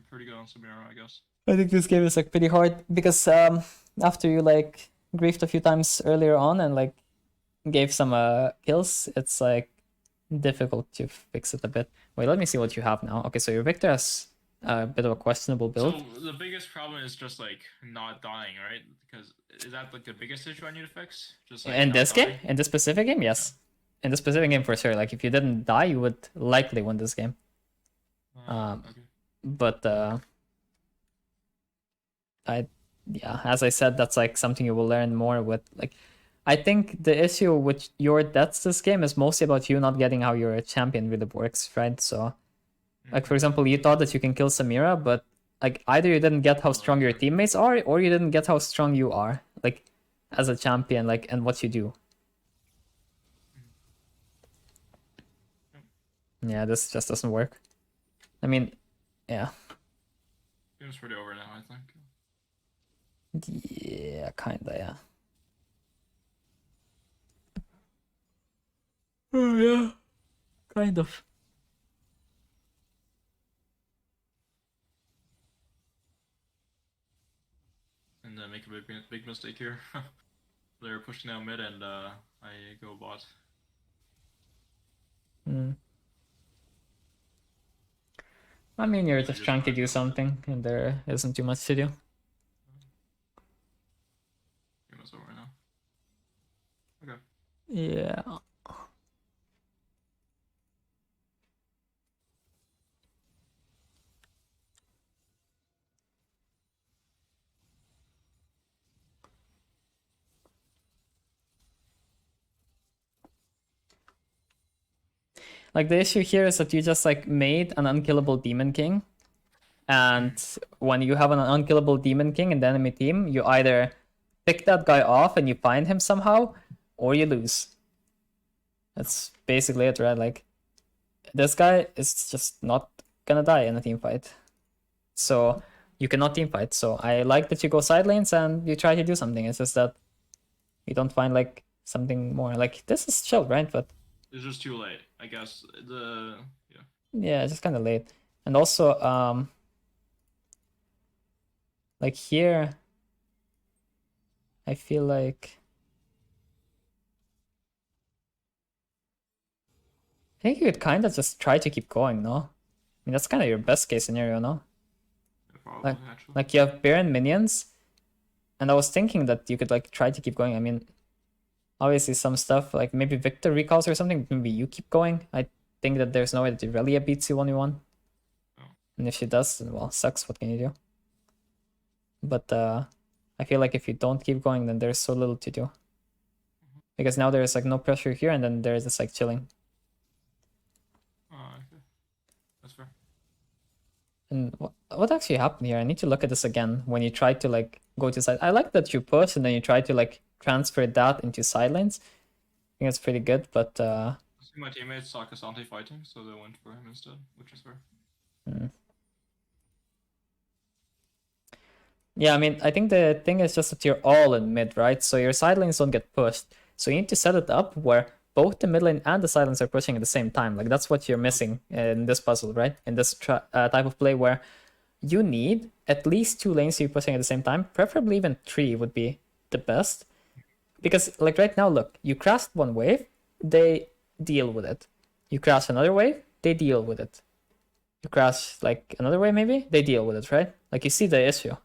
pretty good on Samira, I guess. I think this game is like pretty hard because after you like griefed a few times earlier on and like gave some kills, it's like difficult to fix it a bit. Wait, let me see what you have now. Okay, so your Victor has a bit of a questionable build. So the biggest problem is just like not dying, right? Because is that like the biggest issue I need to fix? Just like in this dying? game, in this specific game, yes. Yeah. In this specific game for sure. Like if you didn't die, you would likely win this game. Okay. But as I said, that's like something you will learn more with. Like, I think the issue with your deaths this game is mostly about you not getting how your champion really works, right? So, like for example, you thought that you can kill Samira, but like either you didn't get how strong your teammates are, or you didn't get how strong you are, like as a champion, like and what you do. Yeah, this just doesn't work. I mean, yeah. Game's pretty over now, I think. Yeah, kinda, yeah. Oh, yeah. Kind of. And make a big mistake here. They're pushing down mid, and I go bot. I mean, you're just trying to do something, and there isn't too much to do. Game is over now. Okay. Yeah. Like the issue here is that you just like made an unkillable demon king, and when you have an unkillable demon king in the enemy team, you either pick that guy off and you find him somehow, or you lose. That's basically it, right? Like this guy is just not gonna die in a team fight, so you cannot team fight. So I like that you go side lanes and you try to do something. It's just that you don't find like something more. Like this is chill, right? But it's just too late, I guess. Yeah, it's just kind of late. And also, like here, I feel like I think you could kind of just try to keep going, no? I mean, that's kind of your best case scenario, no? Probably, like you have Baron minions, and I was thinking that you could like try to keep going. I mean, obviously some stuff like maybe Victor recalls or something. Maybe you keep going. I think that there's no way that Irelia beats you 1v1. Oh. And if she does, then well, sucks. What can you do? But I feel like if you don't keep going, then there's so little to do. Because now there's like no pressure here, and then there's just like chilling. Oh, okay. That's fair. And what actually happened here? I need to look at this again. When you try to like go to side, I like that you push and then you try to like transfer that into side lanes. I think it's pretty good, but I see my teammates saw Cassante fighting, so they went for him instead, which is fair. Yeah, I mean, I think the thing is just that you're all in mid, right? So your side lanes don't get pushed. So you need to set it up where both the mid lane and the side lanes are pushing at the same time. Like that's what you're missing in this puzzle, right? In this type of play where you need at least 2 lanes to be pushing at the same time. Preferably even 3 would be the best. Because like right now, look, you crashed one wave, they deal with it. You crash another wave, they deal with it. You crash like another wave maybe, they deal with it, right? Like you see the issue.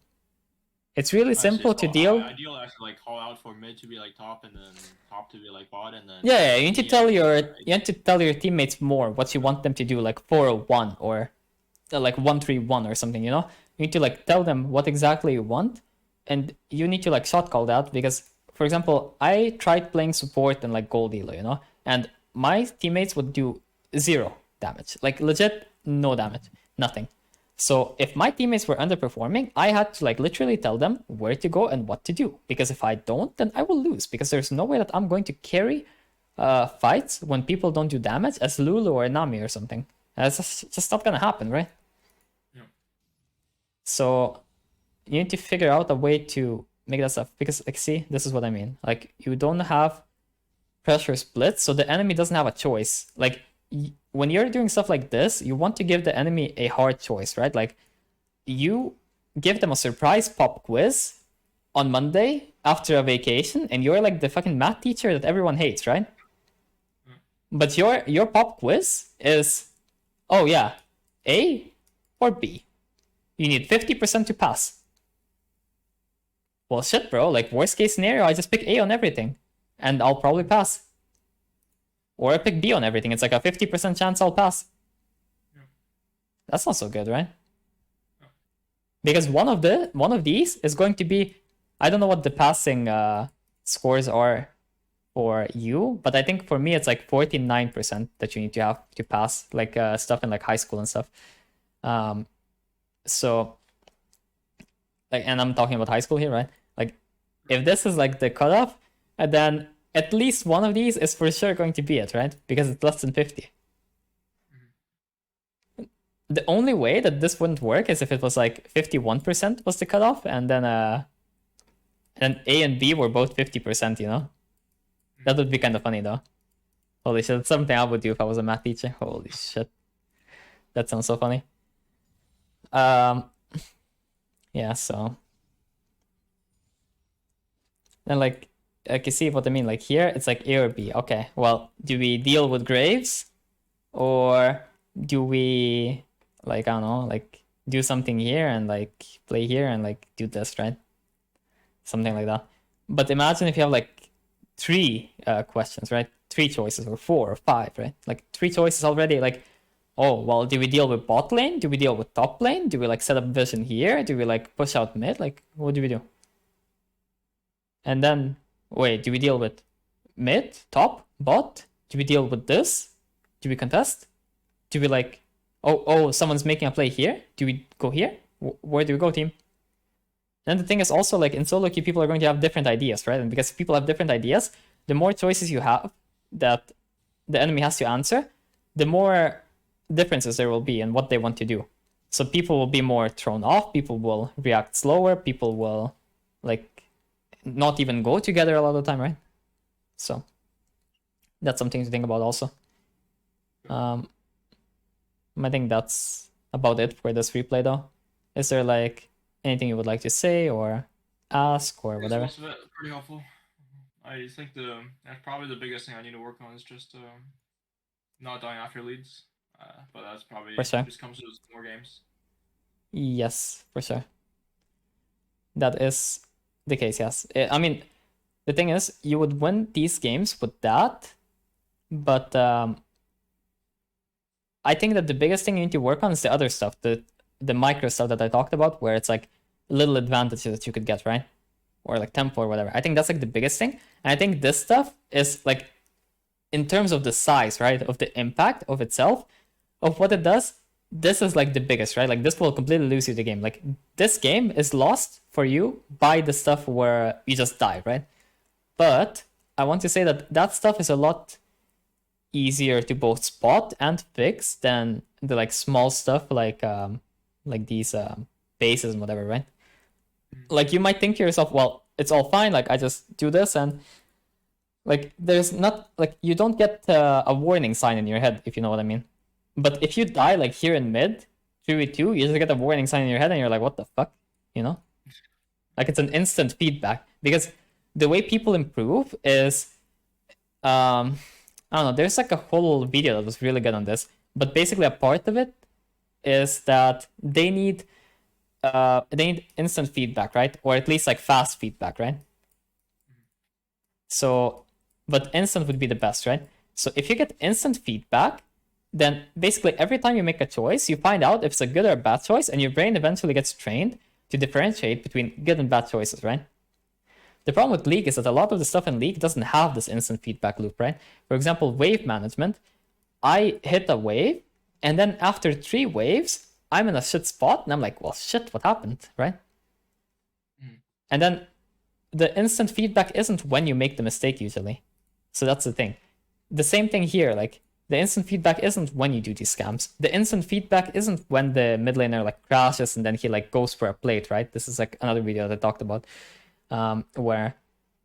It's really simple to deal. Ideally, actually like call out for mid to be like top, and then top to be like bot, and then yeah, you need to tell your teammates more what you want them to do, like 401 or like 131 or something. You need to like tell them what exactly you want, and you need to like shot call that. Because for example, I tried playing support and like gold dealer, and my teammates would do 0 damage, like legit no damage, nothing. So if my teammates were underperforming, I had to like literally tell them where to go and what to do. Because if I don't, then I will lose. Because there's no way that I'm going to carry fights when people don't do damage as Lulu or Nami or something. That's just not gonna happen, right? Yeah. So you need to figure out a way to make that stuff. Because like, see, this is what I mean. Like you don't have pressure splits, so the enemy doesn't have a choice. Like when you're doing stuff like this, you want to give the enemy a hard choice, right? Like you give them a surprise pop quiz on Monday after a vacation, and you're like the fucking math teacher that everyone hates, right? But your pop quiz is, oh yeah, A or B. You need 50% to pass. Well, shit, bro. Like worst case scenario, I just pick A on everything, and I'll probably pass. Or I pick B on everything. It's like a 50% chance I'll pass. That's not so good, right? Because one of these is going to be, I don't know what the passing scores are for you, but I think for me it's like 49% that you need to have to pass, like stuff in like high school and stuff. So like, and I'm talking about high school here, right? Like if this is like the cutoff, and then at least one of these is for sure going to be it, right? Because it's less than 50. The only way that this wouldn't work is if it was like 51% was the cutoff, and then A and B were both 50%, you know? That would be kind of funny though. Holy shit, that's something I would do if I was a math teacher. Holy shit. That sounds so funny. Yeah, so then like you see what I mean? Like here it's like A or B. Okay, well, do we deal with graves? Or do we like, I don't know, like do something here and like play here and like do this, right? Something like that. But imagine if you have like 3 questions, right? 3 choices, or 4 or 5, right? Like 3 choices already. Like, oh, well, do we deal with bot lane? Do we deal with top lane? Do we like set up vision here? Do we like push out mid? Like, what do we do? And then, wait, do we deal with mid, top, bot? Do we deal with this? Do we contest? Do we like, oh, someone's making a play here? Do we go here? Where do we go, team? And the thing is also, like, in solo queue, people are going to have different ideas, right? And because people have different ideas, the more choices you have that the enemy has to answer, the more differences there will be in what they want to do. So people will be more thrown off, people will react slower, people will, like, not even go together a lot of the time, right? So that's something to think about also. I think that's about it for this replay though. Is there like anything you would like to say or ask or whatever? Most of it pretty helpful. I think that's probably the biggest thing I need to work on is just not dying after leads. But that's probably For sure. just comes with more games. Yes, for sure. That is the case, yes. I mean, the thing is, you would win these games with that, but I think that the biggest thing you need to work on is the other stuff, the micro stuff that I talked about, where it's like little advantages that you could get, right? Or like tempo or whatever. I think that's like the biggest thing. And I think this stuff is like, in terms of the size, right, of the impact of itself, of what it does, this is like the biggest, right? Like this will completely lose you the game. Like this game is lost for you by the stuff where you just die, right? But I want to say that that stuff is a lot easier to both spot and fix than the like small stuff like these bases and whatever, right? Like you might think to yourself, well, it's all fine, like I just do this, and like there's not, like you don't get a warning sign in your head, if you know what I mean. But if you die like here in mid 3v2, you just get a warning sign in your head and you're like, what the fuck, you know? Like it's an instant feedback, because the way people improve is I don't know, there's like a whole video that was really good on this, but basically a part of it is that they need instant feedback, right? Or at least like fast feedback, right? So, but instant would be the best, right? So if you get instant feedback, then basically every time you make a choice, you find out if it's a good or a bad choice, and your brain eventually gets trained to differentiate between good and bad choices, right? The problem with League is that a lot of the stuff in League doesn't have this instant feedback loop, right? For example, wave management. I hit a wave, and then after 3 waves, I'm in a shit spot, and I'm like, well, shit, what happened, right? And then the instant feedback isn't when you make the mistake usually. So that's the thing. The same thing here, like, the instant feedback isn't when you do these scams. The instant feedback isn't when the mid laner like crashes and then he like goes for a plate, right? This is like another video that I talked about, where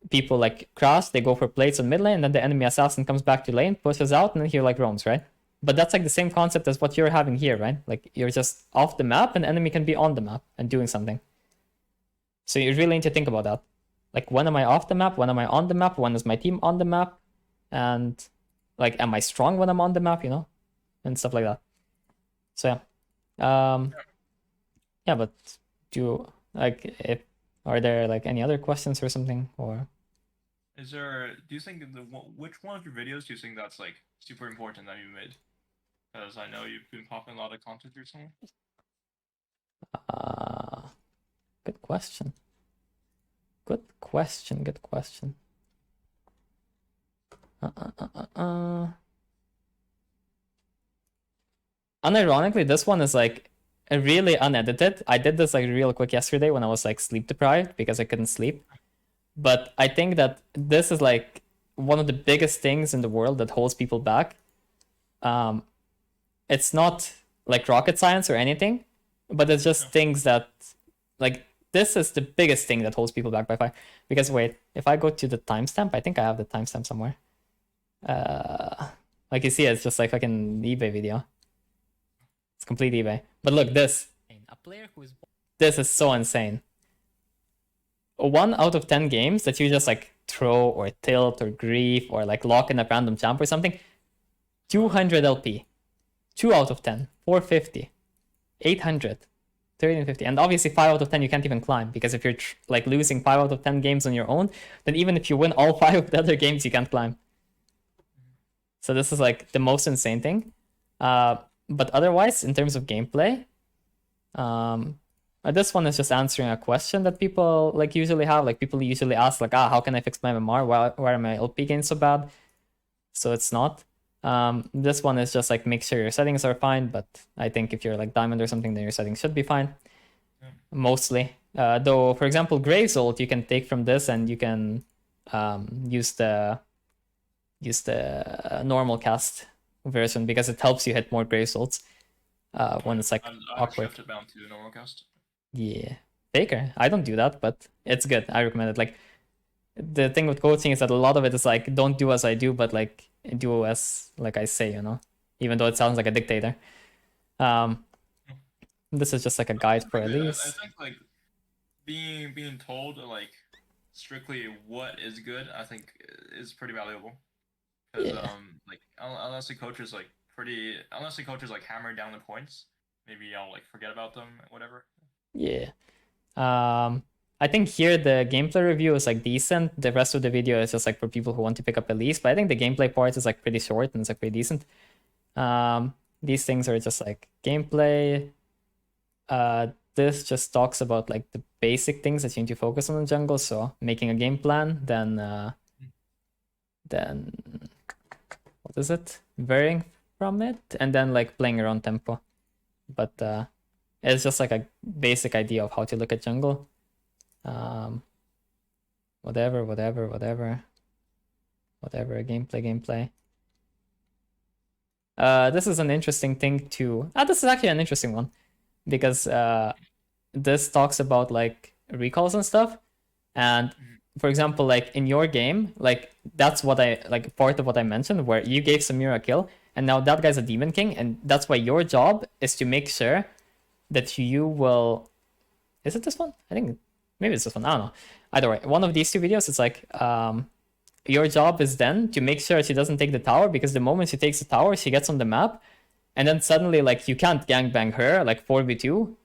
people like crash, they go for plates on mid lane, and then the enemy assassin comes back to lane, pushes out, and then he like roams, right? But that's like the same concept as what you're having here, right? Like you're just off the map and the enemy can be on the map and doing something. So you really need to think about that. Like, when am I off the map? When am I on the map? When is my team on the map? And like, am I strong when I'm on the map, you know? And stuff like that. So yeah. Yeah, but do are there like any other questions or something, or Is there? Do you think which one of your videos do you think that's like super important that you made? Because I know you've been popping a lot of content recently. Good question. Good question. Good question. Unironically, this one is like really unedited. I did this like real quick yesterday when I was like sleep deprived because I couldn't sleep. But I think that this is like one of the biggest things in the world that holds people back. It's not like rocket science or anything, but it's just things that like this is the biggest thing that holds people back by far. Because wait, if I go to the timestamp, I think I have the timestamp somewhere. Like you see, it's just like fucking eBay video. It's complete eBay. But look, this. A player who is. This is so insane. 1 out of 10 games that you just like throw or tilt or grief or like lock in a random champ or something, 200 LP. 2 out of 10, 450, 800, 1350. And obviously 5 out of 10 you can't even climb, because if you're like losing 5 out of 10 games on your own, then even if you win all 5 of the other games, you can't climb. So this is like the most insane thing. But otherwise, in terms of gameplay, this one is just answering a question that people like usually have. Like people usually ask like, how can I fix my MMR? Why are my LP gains so bad? So it's not. This one is just like make sure your settings are fine, but I think if you're like diamond or something, then your settings should be fine. Mostly. Though, for example, Graves ult you can take from this, and you can use the normal cast version because it helps you hit more Graves ults when it's like awkward. I've bound to normal cast. Yeah, Faker. I don't do that, but it's good. I recommend it. Like the thing with coaching is that a lot of it is like don't do as I do, but like do as like I say, you know, even though it sounds like a dictator. This is just like a guide for Elise. I think like being told like strictly what is good, I think is pretty valuable. Because like unless the coach is like hammering down the points, maybe I'll like forget about them, whatever. Yeah. I think here the gameplay review is like decent. The rest of the video is just like for people who want to pick up Elise, but I think the gameplay part is like pretty short and it's like pretty decent. These things are just like gameplay. This just talks about like the basic things that you need to focus on in jungle. So making a game plan, then what is it? Varying from it, and then like playing around tempo. But it's just like a basic idea of how to look at jungle. Whatever, gameplay. This is an interesting thing too. This is actually an interesting one, because this talks about like recalls and stuff. And for example, like in your game, like that's what I like part of what I mentioned, where you gave Samira a kill, and now that guy's a demon king, and that's why your job is to make sure that you will. Is it this one? I think maybe it's this one. I don't know. Either way, one of these two videos, it's like your job is then to make sure she doesn't take the tower, because the moment she takes the tower, she gets on the map, and then suddenly like you can't gangbang her like 4v2.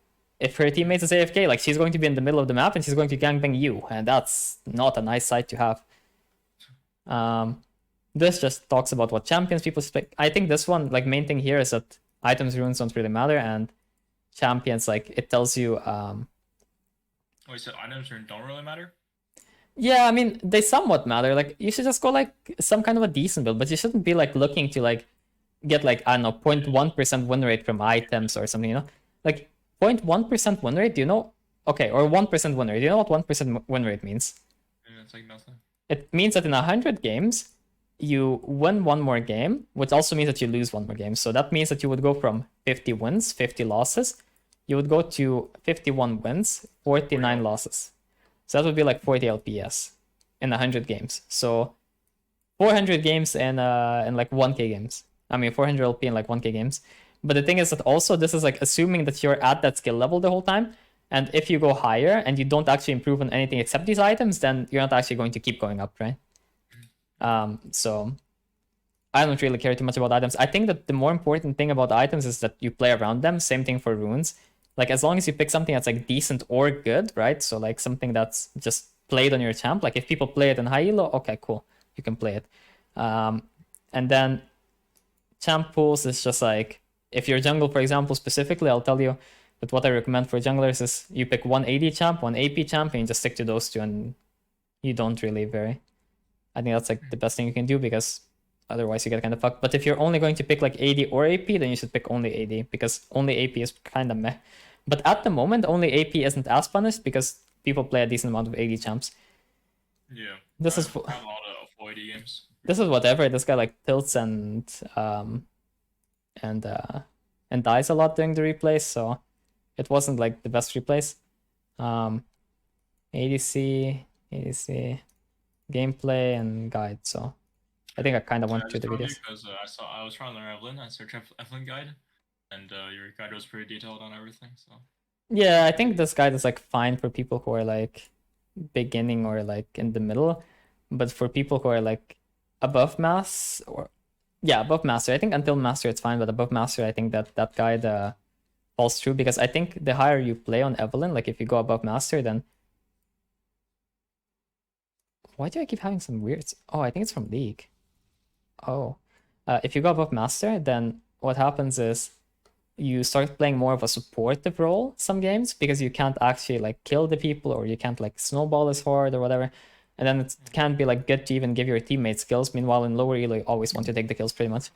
If her teammates is AFK, like she's going to be in the middle of the map and she's going to gangbang you, and that's not a nice sight to have. This just talks about what champions people expect. I think this one, like main thing here is that items runes don't really matter, and champions, like it tells you Wait, so items don't really matter? Yeah, I mean they somewhat matter. Like you should just go like some kind of a decent build, but you shouldn't be like looking to like get like, I don't know, 0.1% win rate from items or something, you know? Like 0.1% win rate, do you know? Okay, or 1% win rate. Do you know what 1% win rate means? Yeah, it's like nothing. It means that in 100 games, you win one more game, which also means that you lose one more game. So that means that you would go from 50 wins, 50 losses. You would go to 51 wins, 49 losses. So that would be like 40 LPS in 100 games. So 400 games in like 1k games. I mean 400 LP in like 1k games. But the thing is that also this is like assuming that you're at that skill level the whole time. And if you go higher and you don't actually improve on anything except these items, then you're not actually going to keep going up, right? So I don't really care too much about items. I think that the more important thing about items is that you play around them. Same thing for runes. Like as long as you pick something that's like decent or good, right? So like something that's just played on your champ. Like if people play it in high elo, okay, cool, you can play it. And then champ pools is just like, if you're jungle, for example, specifically, I'll tell you that what I recommend for junglers is you pick one AD champ, one AP champ, and you just stick to those two, and you don't really vary. I think that's like the best thing you can do, because otherwise you get kind of fucked. But if you're only going to pick like AD or AP, then you should pick only AD, because only AP is kind of meh. But at the moment, only AP isn't as punished because people play a decent amount of AD champs. Yeah. This is a lot of full AD games. This is whatever. This guy like tilts and dies a lot during the replays, so it wasn't like the best replays. ADC, gameplay, and guide. So I think I kind of went through the videos. Because I was trying to learn Evelyn. I searched Evelyn guide, and your guide was pretty detailed on everything. So yeah, I think this guide is like fine for people who are like beginning or like in the middle, but for people who are like above mass or above master, I think until master it's fine, but above master I think that guide falls through, because I think the higher you play on Evelyn, like if you go above master, then why do I keep having some weird... Oh, I think it's from League. Oh. If you go above master, then what happens is you start playing more of a supportive role some games, because you can't actually like kill the people, or you can't like snowball as hard or whatever. And then it can be like good to even give your teammates kills. Meanwhile, in lower elo, you always want to take the kills pretty much.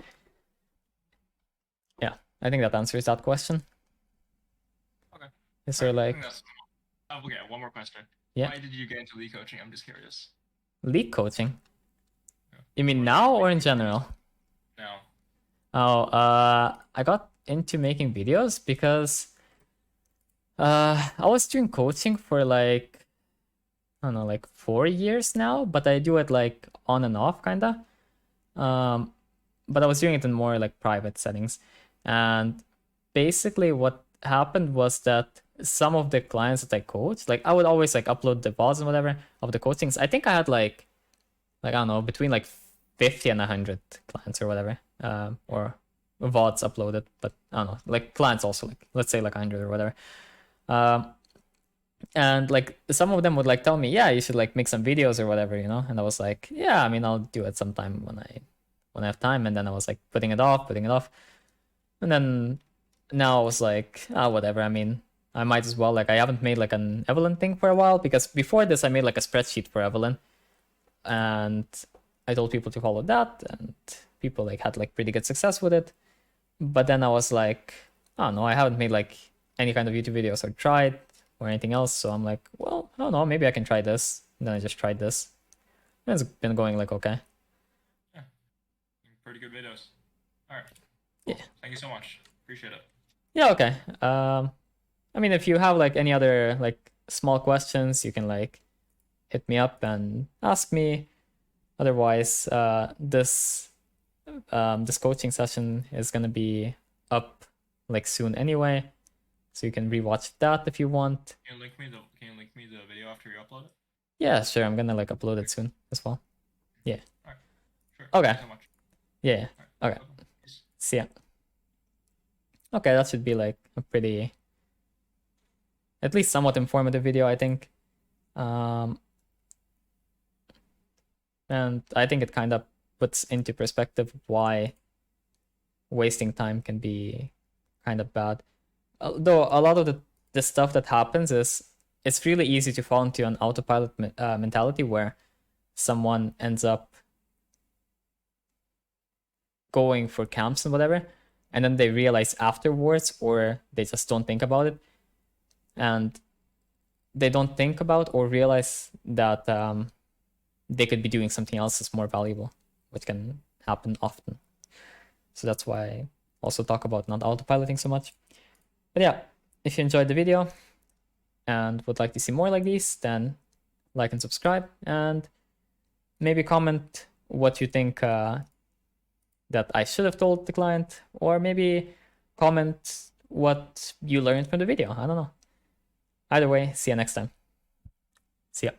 Yeah, I think that answers that question. Okay. Is there like... Okay, one more question. Yeah. Why did you get into league coaching? I'm just curious. League coaching? Yeah. You mean now or in general? Now. Oh, I got into making videos because I was doing coaching for like, I don't know, like 4 years now, but I do it like on and off kinda. But I was doing it in more like private settings. And basically what happened was that some of the clients that I coached, like I would always like upload the VODs and whatever of the coachings. I think I had like I don't know, between like 50 and 100 clients or whatever, or VODs uploaded, but I don't know, like clients also, like let's say like 100 or whatever. And like some of them would like tell me, yeah, you should like make some videos or whatever, you know. And I was like, yeah, I mean, I'll do it sometime when I have time. And then I was like putting it off, and then now I was like, whatever. I mean, I might as well. Like I haven't made like an Evelyn thing for a while, because before this I made like a spreadsheet for Evelyn, and I told people to follow that, and people like had like pretty good success with it. But then I was like, I don't know, I haven't made like any kind of YouTube videos or tried or anything else, so I'm like, well, I don't know, maybe I can try this. And then I just tried this, and it's been going like okay. Yeah, pretty good videos. All right. Cool. Yeah, thank you so much, appreciate it. Yeah, okay. I mean, if you have like any other like small questions, you can like hit me up and ask me. Otherwise, this coaching session is gonna be up like soon anyway, so you can rewatch that if you want. Can you link me the video after you upload it? Yeah, sure. I'm gonna like upload it soon as well. Yeah. All right. Sure. Okay. Thank you so much. Yeah. Right. Okay. See ya. Okay, that should be like a pretty, at least somewhat informative video, I think. And I think it kind of puts into perspective why wasting time can be kind of bad. Though a lot of the stuff that happens is, it's really easy to fall into an autopilot mentality where someone ends up going for camps and whatever, and then they realize afterwards, or they just don't think about it, and they don't think about or realize that they could be doing something else that's more valuable, which can happen often. So that's why I also talk about not autopiloting so much. But yeah, if you enjoyed the video and would like to see more like these, then like and subscribe, and maybe comment what you think that I should have told the client, or maybe comment what you learned from the video. I don't know. Either way, see you next time. See ya.